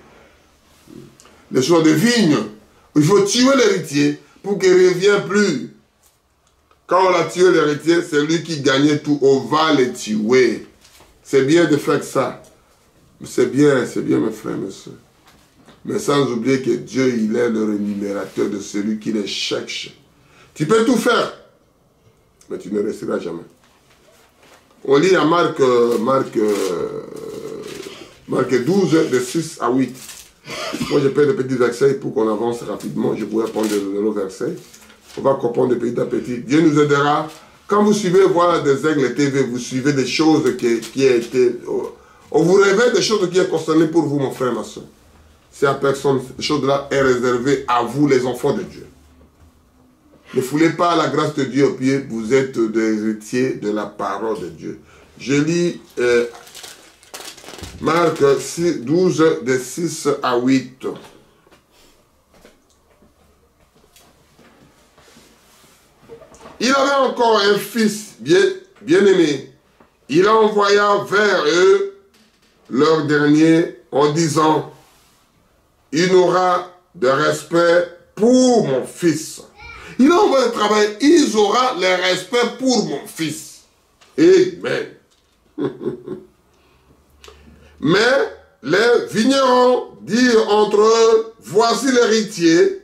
Les choses de vigne. Il faut tuer l'héritier pour qu'il ne revienne plus. Quand on a tué l'héritier, c'est lui qui gagnait tout. On va le tuer. C'est bien de faire ça. C'est bien, mes frères, mes soeurs. Mais sans oublier que Dieu, il est le rémunérateur de celui qui les cherche. Tu peux tout faire, mais tu ne resteras jamais. On lit à Marc 12, de 6 à 8. Moi, je fais des petits versets pour qu'on avance rapidement. Je pourrais prendre le verset. On va comprendre de petit à petit. Dieu nous aidera. Quand vous suivez voir des aigles TV, vous suivez des choses qui ont été... On vous révèle des choses qui sont concernées pour vous, mon frère, ma soeur. c'est à personne. Cette chose-là est réservée à vous, les enfants de Dieu. Ne foulez pas la grâce de Dieu au pied, vous êtes des héritiers de la parole de Dieu. Je lis Marc 12, de 6 à 8. Il avait encore un fils bien-aimé. Il envoya vers eux leur dernier en disant, il n'aura de respect pour mon fils. Il envoie le travail, ils auront le respect pour mon fils. Amen. Mais les vignerons dirent entre eux, voici l'héritier,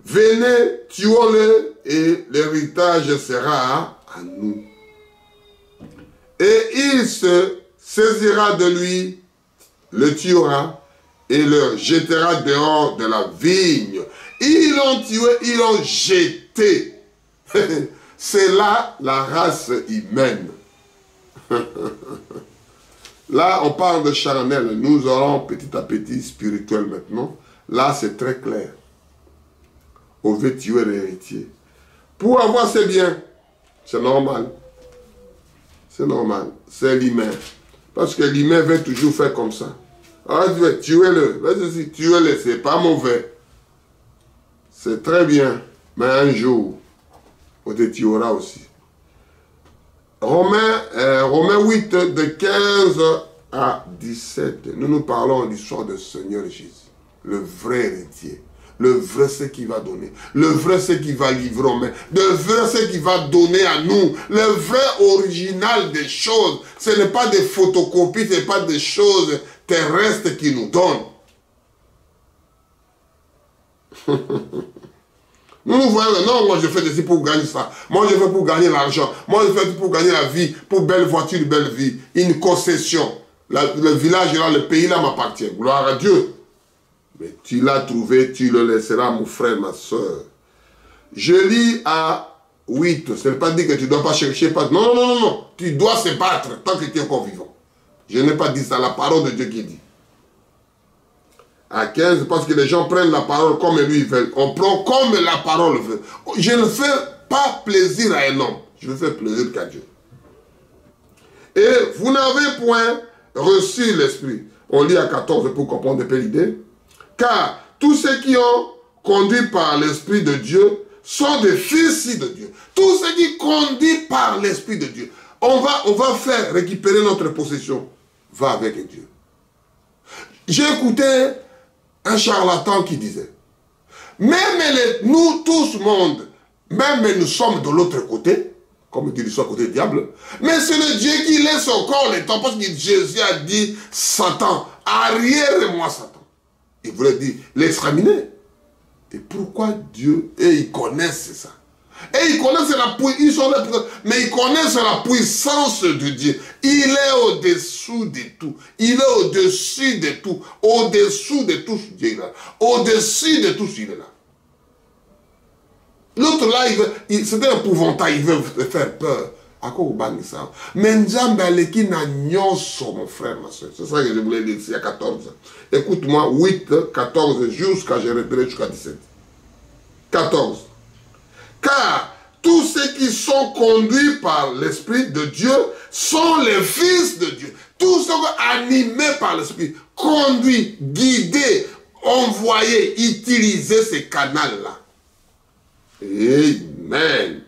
venez, tuons-le et l'héritage sera à nous. Et il se saisira de lui, le tuera et le jettera dehors de la vigne. Ils l'ont tué, ils l'ont jeté. C'est là la race humaine. Là, on parle de charnel. Nous aurons petit à petit spirituel maintenant. Là, c'est très clair. On veut tuer l'héritier. Pour avoir ses biens, c'est normal. C'est normal. C'est l'humain. Parce que l'humain veut toujours faire comme ça. Ah, tu veux tuer-le. Vas-y, tuer-le, c'est pas mauvais. C'est très bien. Mais un jour, on te tuera aussi. Romains 8, de 15 à 17. Nous parlons de l'histoire du Seigneur Jésus. Le vrai héritier. Le vrai, c'est qui va donner. Le vrai, c'est qui va livrer aux mains. Le vrai, c'est qui va donner à nous. Le vrai original des choses. Ce n'est pas des photocopies, ce n'est pas des choses terrestres qui nous donnent. Nous voyons, non, moi je fais ceci pour gagner ça. Moi je fais pour gagner l'argent. Moi je fais pour gagner la vie, pour belle voiture, belle vie. Une concession. Le village là, le pays là m'appartient. Gloire à Dieu. Mais tu l'as trouvé, tu le laisseras, mon frère, ma soeur. Je lis à 8. Ce n'est pas dit que tu ne dois pas chercher. Pas... Non, non, non, non, non. Tu dois se battre tant que tu es encore vivant. Je n'ai pas dit ça, la parole de Dieu qui dit. À 15, parce que les gens prennent la parole comme lui ils veulent. On prend comme la parole veut. Je ne fais pas plaisir à un homme. Je fais plaisir qu'à Dieu. Et vous n'avez point reçu l'esprit. On lit à 14 pour comprendre un peu l'idée. Car tous ceux qui ont conduit par l'Esprit de Dieu sont des fils de Dieu. Tous ceux qui conduisent par l'Esprit de Dieu. On va faire récupérer notre possession. Va avec Dieu. J'ai écouté un charlatan qui disait, même nous tous monde, même nous sommes de l'autre côté, comme dit l'histoire côté du diable, mais c'est le Dieu qui laisse encore le temps, parce que Jésus a dit, Satan, arrière-moi Satan. Il voulait dire, l'examiner. Et pourquoi Dieu, et ils connaissent ça. Et ils connaissent la puissance, mais ils connaissent la puissance de Dieu. Il est au-dessous de tout. Il est au-dessus de tout. Au-dessous de tout, Dieu est là. Au-dessus de tout, il est là. L'autre là, c'était un épouvantail, il veut faire peur. À quoi vous bagnez ça? Mais Nzambe aleki na nyonso, mon frère, ma soeur. C'est ça que je voulais dire ici à 14. Écoute-moi, 8, 14, jusqu'à je reprends jusqu'à 17. 14. Car tous ceux qui sont conduits par l'Esprit de Dieu sont les fils de Dieu. Tous ceux animés par l'Esprit, conduits, guidés, envoyés, utilisés ces canaux-là. Amen.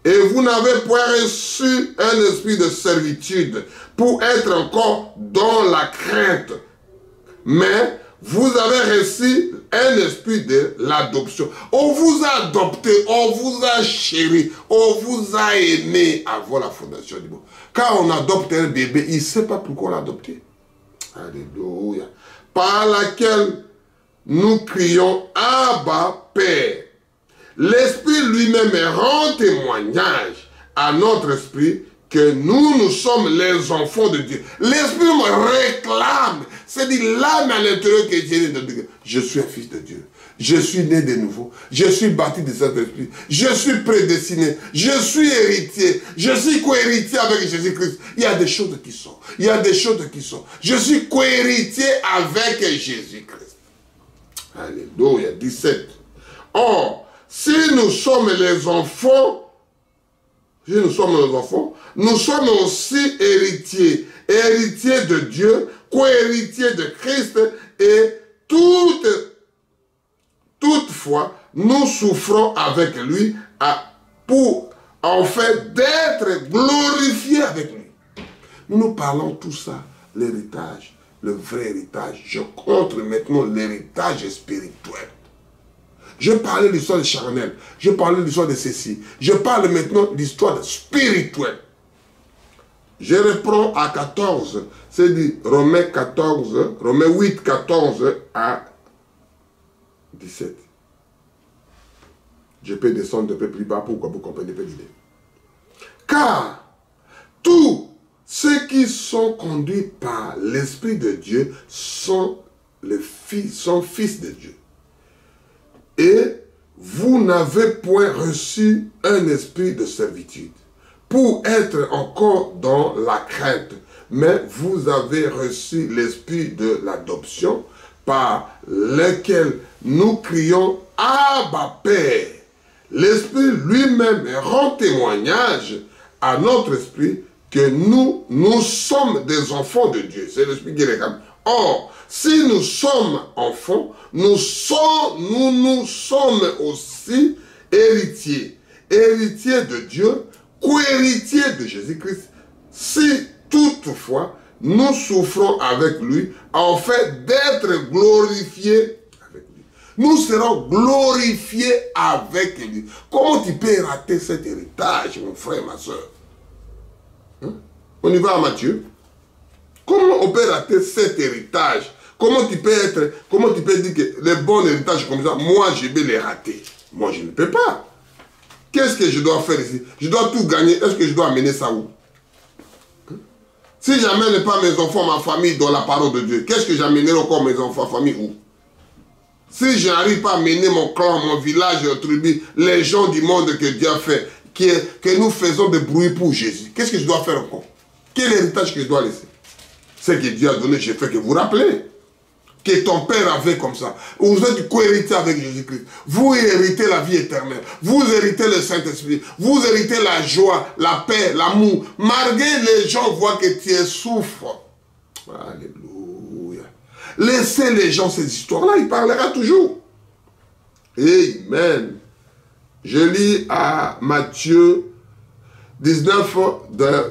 Et vous n'avez point reçu un esprit de servitude pour être encore dans la crainte. Mais vous avez reçu un esprit de l'adoption. On vous a adopté, on vous a chéri, on vous a aimé avant la fondation du monde. Quand on adopte un bébé, il ne sait pas pourquoi on l'a adopté. Alléluia. Par laquelle nous crions Abba Père. L'Esprit lui-même rend témoignage à notre esprit que nous sommes les enfants de Dieu. L'Esprit me réclame. C'est-à-dire l'âme à l'intérieur que Dieu est de Dieu. Je suis un fils de Dieu. Je suis né de nouveau. Je suis bâti de cet esprit. Je suis prédestiné. Je suis héritier. Je suis co-héritier avec Jésus-Christ. Il y a des choses qui sont. Il y a des choses qui sont. Je suis co-héritier avec Jésus-Christ. Alléluia. 17. Or, si nous sommes les enfants, nous sommes aussi héritiers, héritiers de Dieu, co-héritiers de Christ, et toutefois, nous souffrons avec lui pour en fait d'être glorifiés avec lui. Nous parlons tout ça, l'héritage, le vrai héritage. Je contre maintenant l'héritage spirituel. Je parlais de l'histoire de charnel, je parlais de l'histoire de ceci. Je parle maintenant de l'histoire spirituelle. Je reprends à 14, c'est dit Romains 8, 14 à 17. Je peux descendre un peu plus bas pour que vous compreniez l'idée. Car tous ceux qui sont conduits par l'Esprit de Dieu sont fils de Dieu. Et vous n'avez point reçu un esprit de servitude pour être encore dans la crainte, mais vous avez reçu l'esprit de l'adoption par lequel nous crions « Abba Père ». L'Esprit lui-même rend témoignage à notre esprit que nous sommes des enfants de Dieu. C'est l'Esprit qui réclame. Or, si nous sommes enfants, nous sommes aussi héritiers. Héritiers de Dieu, co-héritiers de Jésus-Christ. Si toutefois, nous souffrons avec lui, en fait d'être glorifiés avec lui. Nous serons glorifiés avec lui. Comment tu peux rater cet héritage, mon frère, ma soeur? On y va à Matthieu. Comment on peut rater cet héritage? Comment tu peux dire que les bons héritages comme ça, moi je vais les rater? Moi je ne peux pas. Qu'est-ce que je dois faire ici? Je dois tout gagner. Est-ce que je dois amener ça où? Si j'amène pas mes enfants, ma famille dans la parole de Dieu, qu'est-ce que j'amènerai encore mes enfants, famille où? Si je n'arrive pas à mener mon clan, mon village, mon tribu, les gens du monde que Dieu a fait, que nous faisons de bruit pour Jésus, qu'est-ce que je dois faire encore? Quel héritage que je dois laisser? Ce que Dieu a donné, j'ai fait que vous rappelez. Que ton père avait comme ça. Vous êtes co-hérité avec Jésus-Christ. Vous héritez la vie éternelle. Vous héritez le Saint-Esprit. Vous héritez la joie, la paix, l'amour. Malgré les gens voient que tu souffres. Alléluia. Laissez les gens ces histoires-là, il parlera toujours. Amen. Je lis à Matthieu 19, de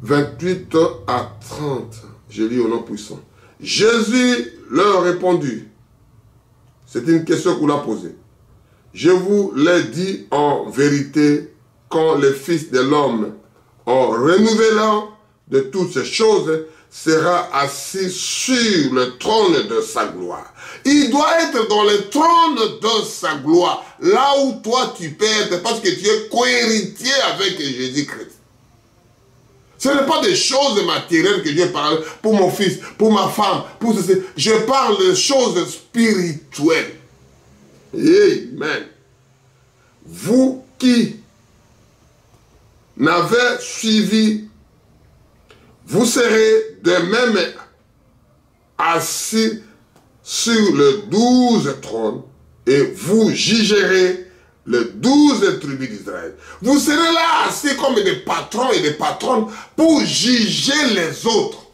28 à 30. Je lis au nom puissant. Jésus leur répondit. C'est une question qu'on a posée. Je vous l'ai dit en vérité, quand le Fils de l'homme, en renouvelant de toutes ces choses, sera assis sur le trône de sa gloire. Il doit être dans le trône de sa gloire, là où toi tu peux être, parce que tu es co-héritier avec Jésus-Christ. Ce n'est pas des choses matérielles que Dieu parle pour mon fils, pour ma femme, pour ceci. Je parle de choses spirituelles. Amen. Vous qui n'avez suivi, vous serez de même assis sur le 12 trône et vous jugerez les 12 tribus d'Israël. Vous serez là assis comme des patrons et des patronnes pour juger les autres.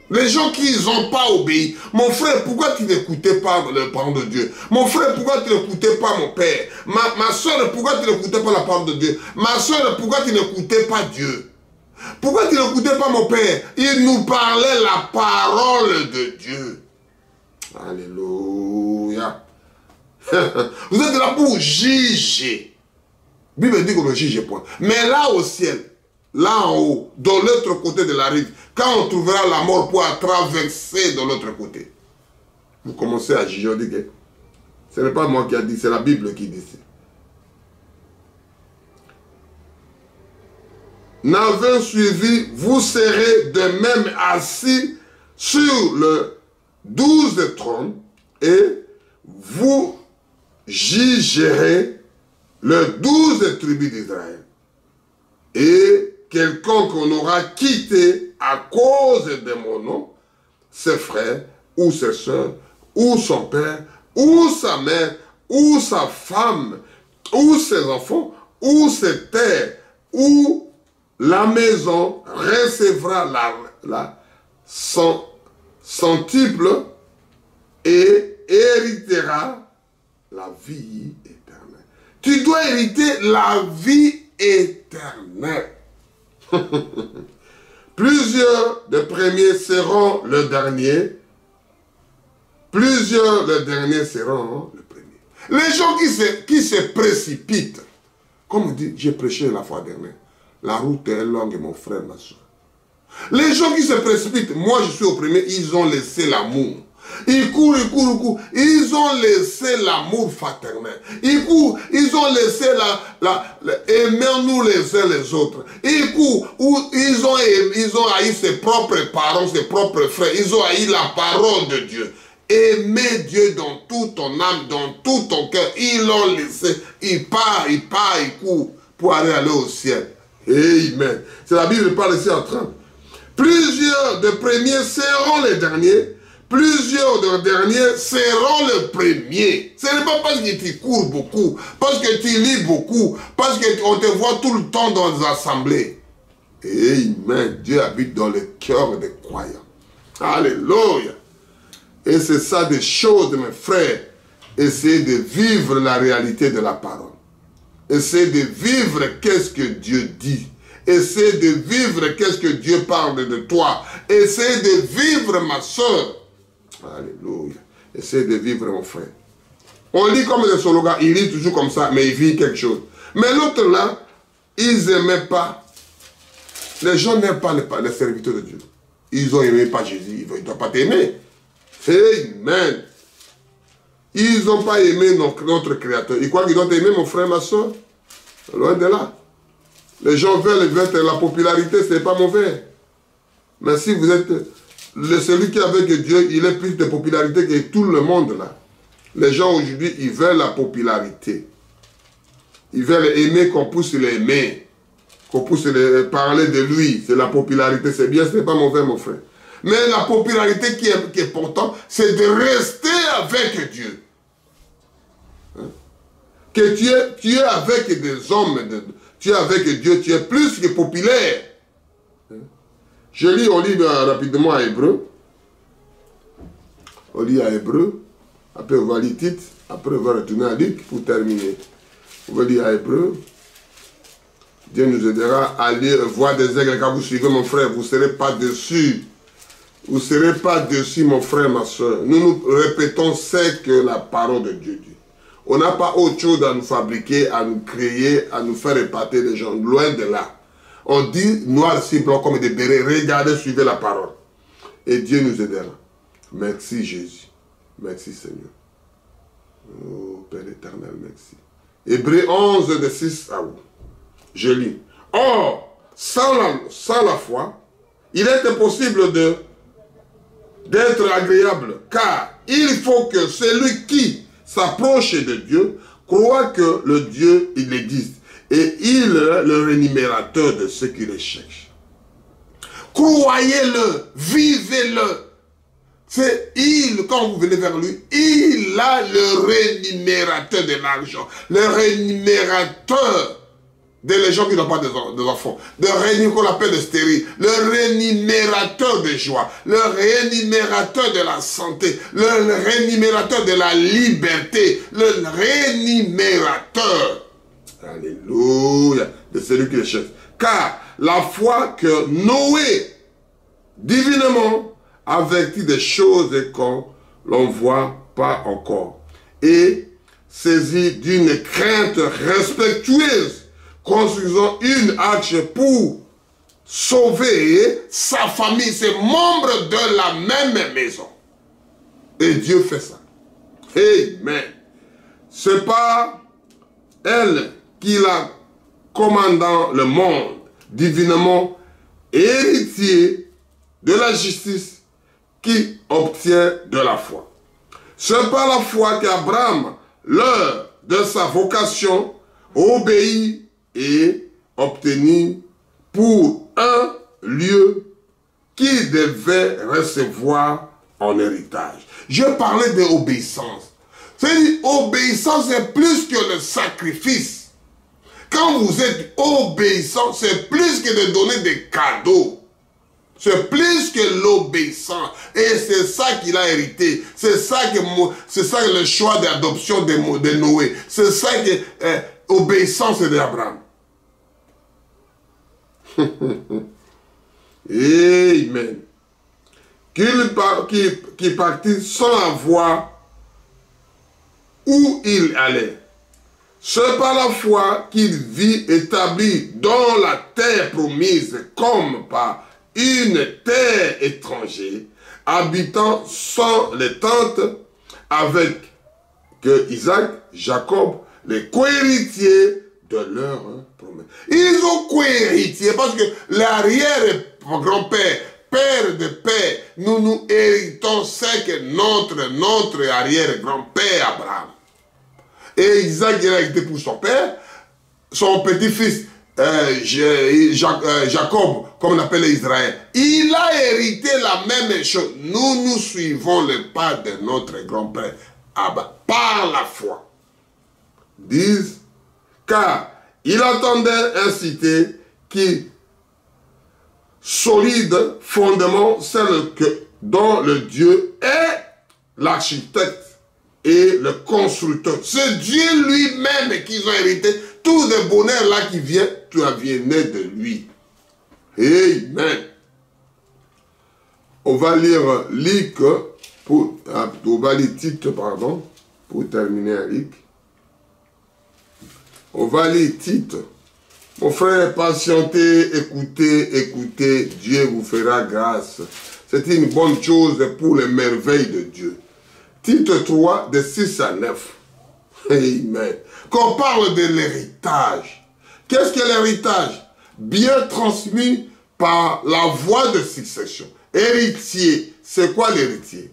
Les gens qui n'ont pas obéi. Mon frère, pourquoi tu n'écoutais pas le parole de Dieu? Mon frère, pourquoi tu n'écoutais pas mon père? Ma soeur, pourquoi tu n'écoutais pas la parole de Dieu? Ma soeur, pourquoi tu n'écoutais pas Dieu? Pourquoi tu n'écoutais pas mon père? Il nous parlait la parole de Dieu. Alléluia. Vous êtes là pour juger. La Bible dit qu'on ne juge point. Mais là au ciel, là en haut, de l'autre côté de la rive, quand on trouvera la mort pour traverser de l'autre côté, vous commencez à juger. On dit que ce n'est pas moi qui a dit, c'est la Bible qui dit ça. N'avez suivi, vous serez de même assis sur le 12 trône et vous jugerez le 12 tribus d'Israël. Et quelqu'un qu'on aura quitté à cause de mon nom, ses frères ou ses soeurs ou son père, ou sa mère, ou sa femme, ou ses enfants, ou ses terres, ou la maison recevra centuple et héritera la vie éternelle. Tu dois hériter la vie éternelle. Plusieurs des premiers seront le dernier. Plusieurs des derniers seront le premier. Les gens qui se précipitent, comme on dit, j'ai prêché la fois dernière, la route est longue, mon frère, ma soeur. Les gens qui se précipitent, moi je suis au premier, ils ont laissé l'amour. Ils courent, ils courent, ils courent. Ils ont laissé l'amour fraternel. Ils courent, ils ont laissé aimons-nous les uns les autres. Ils courent, ils ont haï ses propres parents, ses propres frères. Ils ont haï la parole de Dieu. Aimer Dieu dans toute ton âme, dans tout ton cœur. Ils l'ont laissé. Il part, il court pour aller au ciel. Amen. C'est la Bible qui parle ici en 30. Plusieurs des premiers seront les derniers. Plusieurs des derniers seront les premiers. Ce n'est pas parce que tu cours beaucoup, parce que tu lis beaucoup, parce qu'on te voit tout le temps dans les assemblées. Amen. Dieu habite dans le cœur des croyants. Alléluia. Et c'est ça des choses, mes frères. Essayez de vivre la réalité de la parole. Essayez de vivre qu'est-ce que Dieu dit. Essayez de vivre qu'est-ce que Dieu parle de toi. Essayez de vivre, ma soeur. Alléluia. Essayez de vivre, mon frère. On lit comme des slogans, il lit toujours comme ça, mais il vit quelque chose. Mais l'autre là, ils n'aimaient pas. Les gens n'aiment pas les serviteurs de Dieu. Ils ont aimé pas Jésus, ils ne doivent pas t'aimer. Amen. Ils n'ont pas aimé notre Créateur. Ils croient qu'ils doivent aimer, mon frère, ma soeur. Loin de là. Les gens veulent la popularité, ce n'est pas mauvais. Mais si vous êtes celui qui est avec Dieu, il est plus de popularité que tout le monde là. Les gens aujourd'hui, ils veulent la popularité. Ils veulent aimer qu'on puisse l'aimer. Qu'on puisse parler de lui. C'est la popularité, c'est bien, ce n'est pas mauvais, mon frère. Mais la popularité qui est importante, c'est de rester avec Dieu. Hein? Que tu es avec des hommes, tu es avec Dieu, tu es plus que populaire. Je lis, on lit rapidement à Hébreu. On lit à Hébreu. Après, on va lire Tite. Après, on va retourner à Luc pour terminer. On va lire à Hébreu. Dieu nous aidera à lire, voir des aigles. Quand vous suivez, mon frère, vous ne serez pas dessus. Vous ne serez pas dessus, mon frère, ma soeur. Nous répétons ce que la parole de Dieu dit. On n'a pas autre chose à nous fabriquer, à nous créer, à nous faire épater les gens. Loin de là. On dit noir sur blanc comme des bérets. Regardez, suivez la parole. Et Dieu nous aidera. Merci Jésus. Merci Seigneur. Oh Père éternel, merci. Hébreux 11, de 6 à 8. Je lis. Or, sans la foi, il est impossible d'être agréable. Car il faut que celui qui s'approche de Dieu croit que le Dieu, il existe. Et il est le rémunérateur de ceux qui le cherchent. Croyez-le, vivez-le. C'est il, quand vous venez vers lui, il a le rémunérateur de l'argent. Le rémunérateur des gens qui n'ont pas des enfants. Le rémunérateur qu'on appelle le stérile. Le rémunérateur de joie. Le rémunérateur de la santé. Le rémunérateur de la liberté. Le rémunérateur. Alléluia. De celui qui le cherche. Car la foi que Noé, divinement, avertit des choses qu'on l'on voit pas encore. Et saisi d'une crainte respectueuse, construisant une arche pour sauver sa famille, ses membres de la même maison. Et Dieu fait ça. Amen. C'est pas elle qui la commandant le monde, divinement héritier de la justice, qui obtient de la foi. C'est par la foi qu'Abraham, l'heure de sa vocation, obéit et obtenit pour un lieu qu'il devait recevoir en héritage. Je parlais d'obéissance. C'est-à-dire, obéissance, c'est plus que le sacrifice. Quand vous êtes obéissant, c'est plus que de donner des cadeaux. C'est plus que l'obéissance. Et c'est ça qu'il a hérité. C'est ça le choix d'adoption de Noé. C'est ça que l'obéissance d'Abraham. Amen. Qui partit sans avoir où il allait. C'est par la foi qu'il vit établi dans la terre promise comme par une terre étrangère, habitant sans les tentes avec que Isaac, Jacob, les co-héritiers de leur promesse. Ils ont co-héritiers parce que l'arrière-grand-père, père de père, nous héritons ce que notre arrière-grand-père Abraham. Et Isaac, il a été pour son père, son petit-fils Jacob, comme on appelle Israël. Il a hérité la même chose. Nous suivons le pas de notre grand-père Abba, par la foi. Disent, car il attendait un cité qui, solide fondement, celle dont le Dieu est l'architecte et le constructeur. C'est Dieu lui-même qu'ils ont hérité. Tout le bonheur là qui vient, tout vient de lui. Amen. On va lire Luc, on va lire Tite, pardon, pour terminer Luc. On va lire Tite. Mon frère, patientez, écoutez, Dieu vous fera grâce. C'est une bonne chose pour les merveilles de Dieu. Tite 3, de 6 à 9. Amen. Qu'on parle de l'héritage. Qu'est-ce que l'héritage? Bien transmis par la voie de succession. Héritier, c'est quoi l'héritier?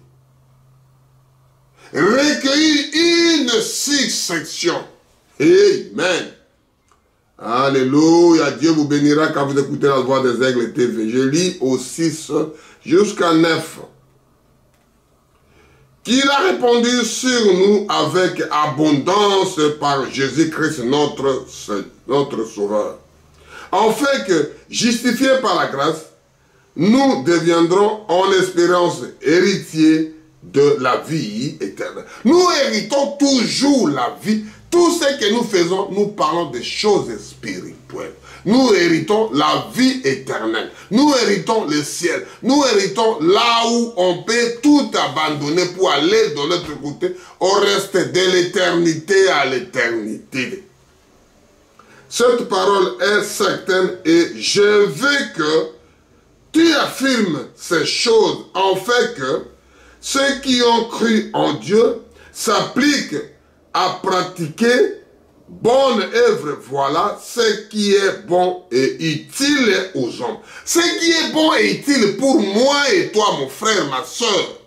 Recueillir une succession. Amen. Alléluia. Dieu vous bénira quand vous écoutez la voix des aigles TV. Je lis au 6 jusqu'à 9. Qu'il a répondu sur nous avec abondance par Jésus-Christ, notre Sauveur. Afin que, justifiés par la grâce, nous deviendrons en espérance héritiers de la vie éternelle. Nous héritons toujours la vie. Tout ce que nous faisons, nous parlons des choses spirituelles. Nous héritons la vie éternelle. Nous héritons le ciel. Nous héritons là où on peut tout abandonner pour aller de l'autre côté au reste de l'éternité à l'éternité. Cette parole est certaine et je veux que tu affirmes ces choses en fait que ceux qui ont cru en Dieu s'appliquent à pratiquer bonne œuvre. Voilà ce qui est bon et utile aux hommes. Ce qui est bon et utile pour moi et toi, mon frère, ma soeur.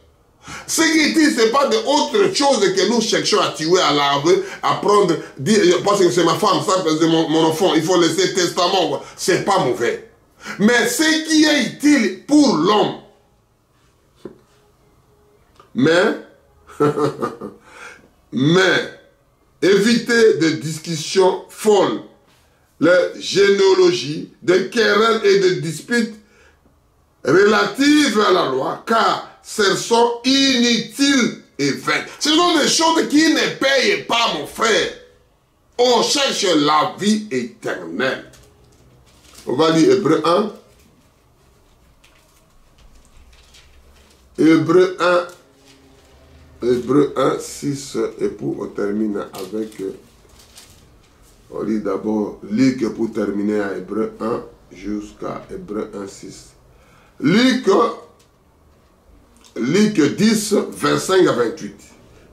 Ce qui est utile, ce n'est pas d'autre chose que nous cherchons à tuer, à laver, à prendre, dire, parce que c'est ma femme, ça, c'est mon enfant, il faut laisser testament. C'est pas mauvais. Mais ce qui est utile pour l'homme, mais évitez des discussions folles, la généalogie, des querelles et des disputes relatives à la loi, car celles sont inutiles et vaines. Ce sont des choses qui ne payent pas, mon frère. On cherche la vie éternelle. On va lire Hébreux 1. Hébreux 1. Hébreux 1, 6, et pour on termine avec, on lit d'abord Luc pour terminer à Hébreux 1 jusqu'à Hébreux 1, 6. Luc 10, 25 à 28.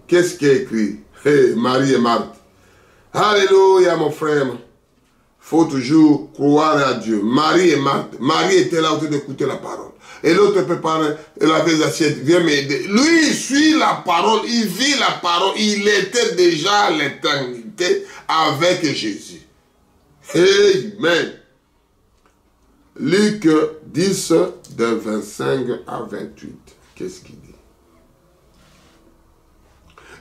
Qu'est-ce qui est écrit? Hey, Marie et Marthe. Alléluia, mon frère. Il faut toujours croire à Dieu. Marie et Marthe. Marie était là en train d'écouter la parole. Et l'autre préparait la vieille assiette, viens m'aider. Lui, il suit la parole, il vit la parole, il était déjà à l'éternité avec Jésus. Amen. Luc 10, de 25 à 28. Qu'est-ce qu'il dit?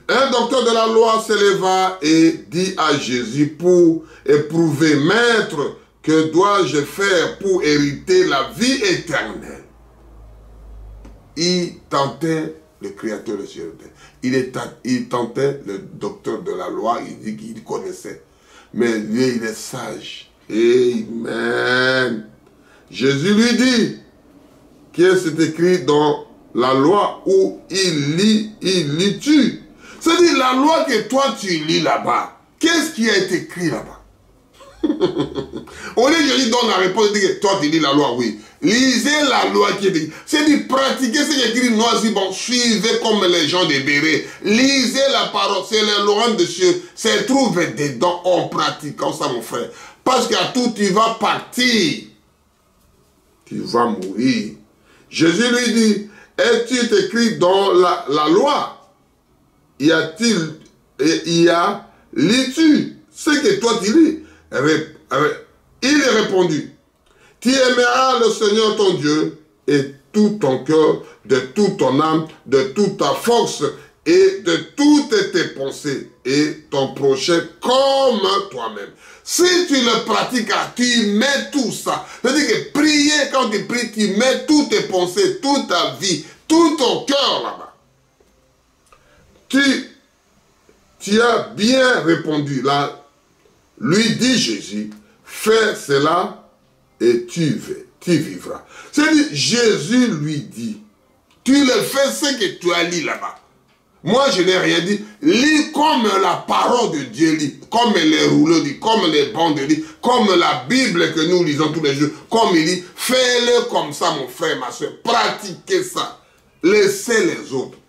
Un docteur de la loi s'éleva et dit à Jésus pour éprouver, Maître, que dois-je faire pour hériter la vie éternelle? Il tentait le créateur de ciel et de terre. Il tentait le docteur de la loi, il dit qu'il connaissait. Mais lui, il est sage. Amen. Jésus lui dit, qu'est-ce qui est écrit dans la loi où il lit-tu? C'est-à-dire la loi que toi tu lis là-bas. Qu'est-ce qui a été écrit là-bas? Au lieu de Jésus donne la réponse, il dit que toi tu lis la loi, oui. Lisez la loi qui est écrite. C'est de pratiquer ce qui est écrit noir, si bon, suivez comme les gens des bérets. Lisez la parole, c'est le Laurent de Dieu. C'est trouvé dedans en pratiquant ça, mon frère. Parce qu'à tout, tu vas partir. Tu vas mourir. Jésus lui dit, est-il écrit dans la loi? Lis-tu ce que toi tu lis? Il est répondu, tu aimeras le Seigneur ton Dieu et tout ton cœur, de toute ton âme, de toute ta force et de toutes tes pensées et ton prochain comme toi-même. Si tu le pratiques, tu mets tout ça. C'est-à-dire que prier, quand tu pries, tu mets toutes tes pensées, toute ta vie, tout ton cœur là-bas. Tu as bien répondu là. Lui dit Jésus, fais cela et tu vivras. C'est-à-dire, Jésus lui dit, tu le fais ce que tu as lu là-bas. Moi, je n'ai rien dit. Lis comme la parole de Dieu lit, comme les rouleaux disent, comme les bandes disent, comme la Bible que nous lisons tous les jours, comme il dit, fais-le comme ça, mon frère, ma soeur. Pratiquez ça. Laissez les autres.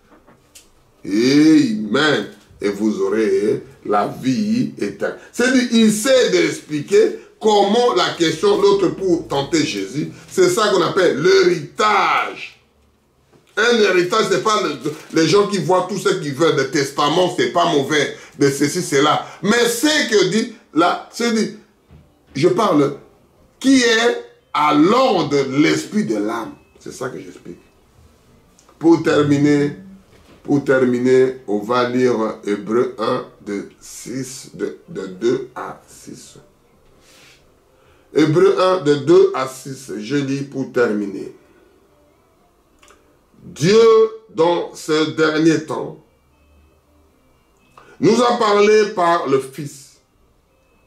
Amen. Et vous aurez la vie éternelle. C'est-à-dire, il sait d'expliquer comment la question, l'autre pour tenter Jésus, c'est ça qu'on appelle l'héritage. Un héritage, ce n'est pas les gens qui voient tout ce qu'ils veulent. Le testament, ce n'est pas mauvais de ceci, cela. Mais ce que dit là, c'est dit, je parle, qui est à l'ordre de l'esprit de l'âme. C'est ça que j'explique. Pour terminer, on va lire Hébreux 1, de 2 à 6. Hébreux 1, de 2 à 6, je lis pour terminer. Dieu, dans ce dernier temps, nous a parlé par le Fils,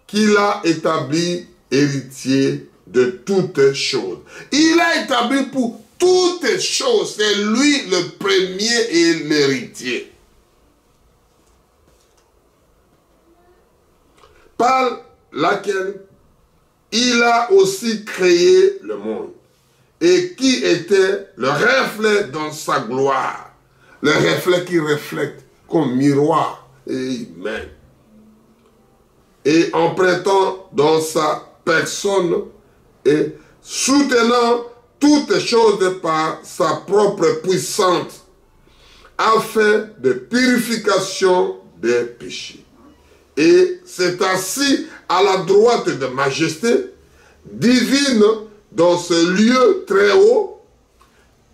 qu'il a établi héritier de toutes choses. Il a établi pour toutes choses, c'est lui le premier et l'héritier. Par laquelle il a aussi créé le monde. Et qui était le reflet dans sa gloire. Le reflet qui reflète comme miroir. Amen. Et en prêtant dans sa personne et soutenant toutes choses par sa propre puissance, afin de purification des péchés. Et s'est assis à la droite de majesté divine dans ce lieu très haut,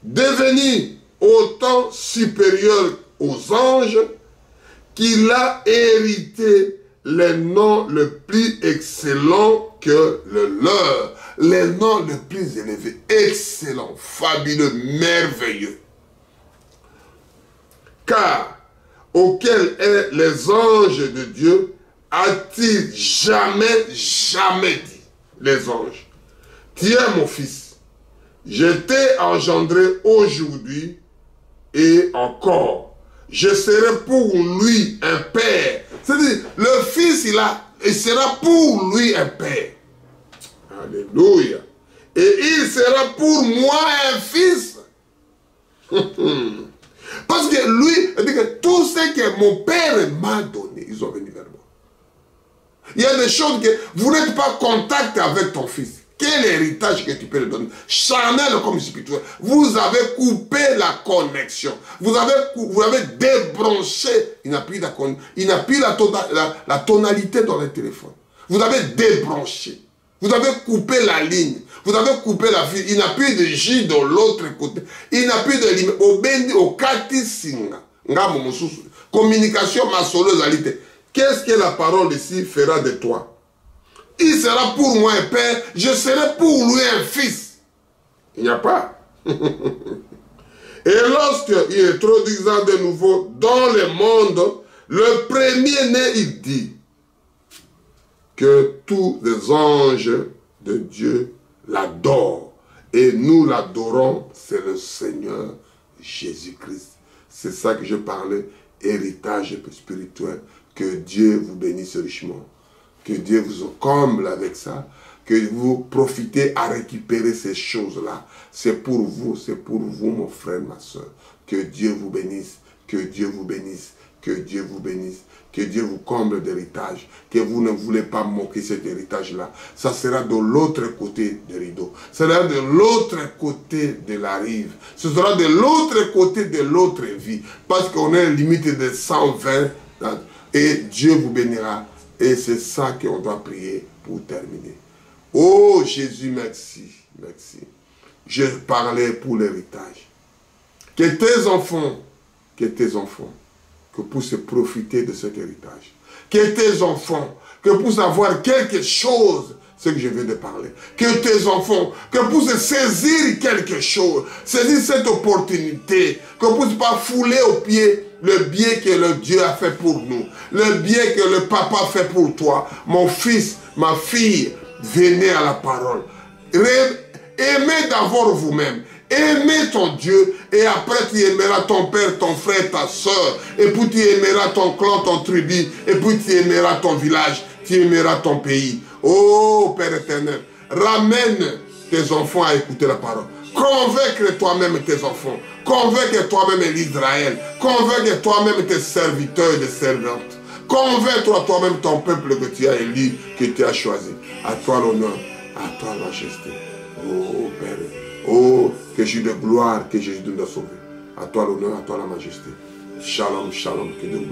devenu autant supérieur aux anges, qu'il a hérité les noms les plus excellents que le leur, les noms les plus élevés, excellents, fabuleux, merveilleux. Car auquel est les anges de Dieu, a-t-il jamais dit, les anges, tu es mon fils, je t'ai engendré aujourd'hui et encore, je serai pour lui un père. C'est-à-dire, le fils, il sera pour lui un père. Alléluia. Et il sera pour moi un fils. Parce que lui, il dit que tout ce que mon père m'a donné, ils ont venu vers moi. Il y a des choses que vous n'êtes pas en contact avec ton fils. Quel héritage que tu peux lui donner? Charnel comme spirituel. Vous avez coupé la connexion. Vous avez débranché. Il n'a plus la tonalité dans le téléphone. Vous avez débranché. Vous avez coupé la ligne. Vous avez coupé la fille. Il n'a plus de J de l'autre côté. Il n'a plus de limite. Au Bendi, au Kati Singa. communication maçonneuse à l'ité. Qu'est-ce que la parole ici fera de toi? Il sera pour moi un père, je serai pour lui un fils. Il n'y a pas. Et lorsqu'il introduisant de nouveau dans le monde, le premier-né, il dit que tous les anges de Dieu l'adorent. Et nous l'adorons, c'est le Seigneur Jésus-Christ. C'est ça que je parlais, héritage spirituel. Que Dieu vous bénisse richement. Que Dieu vous comble avec ça. Que vous profitez à récupérer ces choses-là. C'est pour vous, mon frère, ma soeur. Que Dieu vous bénisse, que Dieu vous bénisse, que Dieu vous bénisse, que Dieu vous comble d'héritage, que vous ne voulez pas moquer cet héritage-là. Ça sera de l'autre côté du rideau. Ce sera de l'autre côté de la rive. Ce sera de l'autre côté de l'autre vie. Parce qu'on a une limite de 120 et Dieu vous bénira. Et c'est ça qu'on doit prier pour terminer. Oh Jésus, merci, merci. Je parlais pour l'héritage. Que tes enfants, que puissent profiter de cet héritage. Que tes enfants, que puissent avoir quelque chose, ce que je viens de parler. Que tes enfants, que puissent saisir quelque chose, saisir cette opportunité, que puissent pas fouler aux pieds le bien que le Dieu a fait pour nous, le bien que le papa a fait pour toi. Mon fils, ma fille, venez à la parole. Aimez d'abord vous-même. Aimez ton Dieu et après tu aimeras ton père, ton frère, ta soeur. Et puis tu aimeras ton clan, ton tribu. Et puis tu aimeras ton village. Tu aimeras ton pays. Oh Père éternel, ramène tes enfants à écouter la parole. Convaincre toi-même tes enfants. Convaincre toi-même l'Israël. Convaincre toi-même tes serviteurs et tes servantes. Convainc-toi toi-même ton peuple que tu as élu, que tu as choisi. À toi l'honneur, à toi la majesté. Oh Père, oh que Jésus de gloire, que Jésus nous a sauvés. À toi l'honneur, à toi la majesté. Shalom, shalom, que Dieu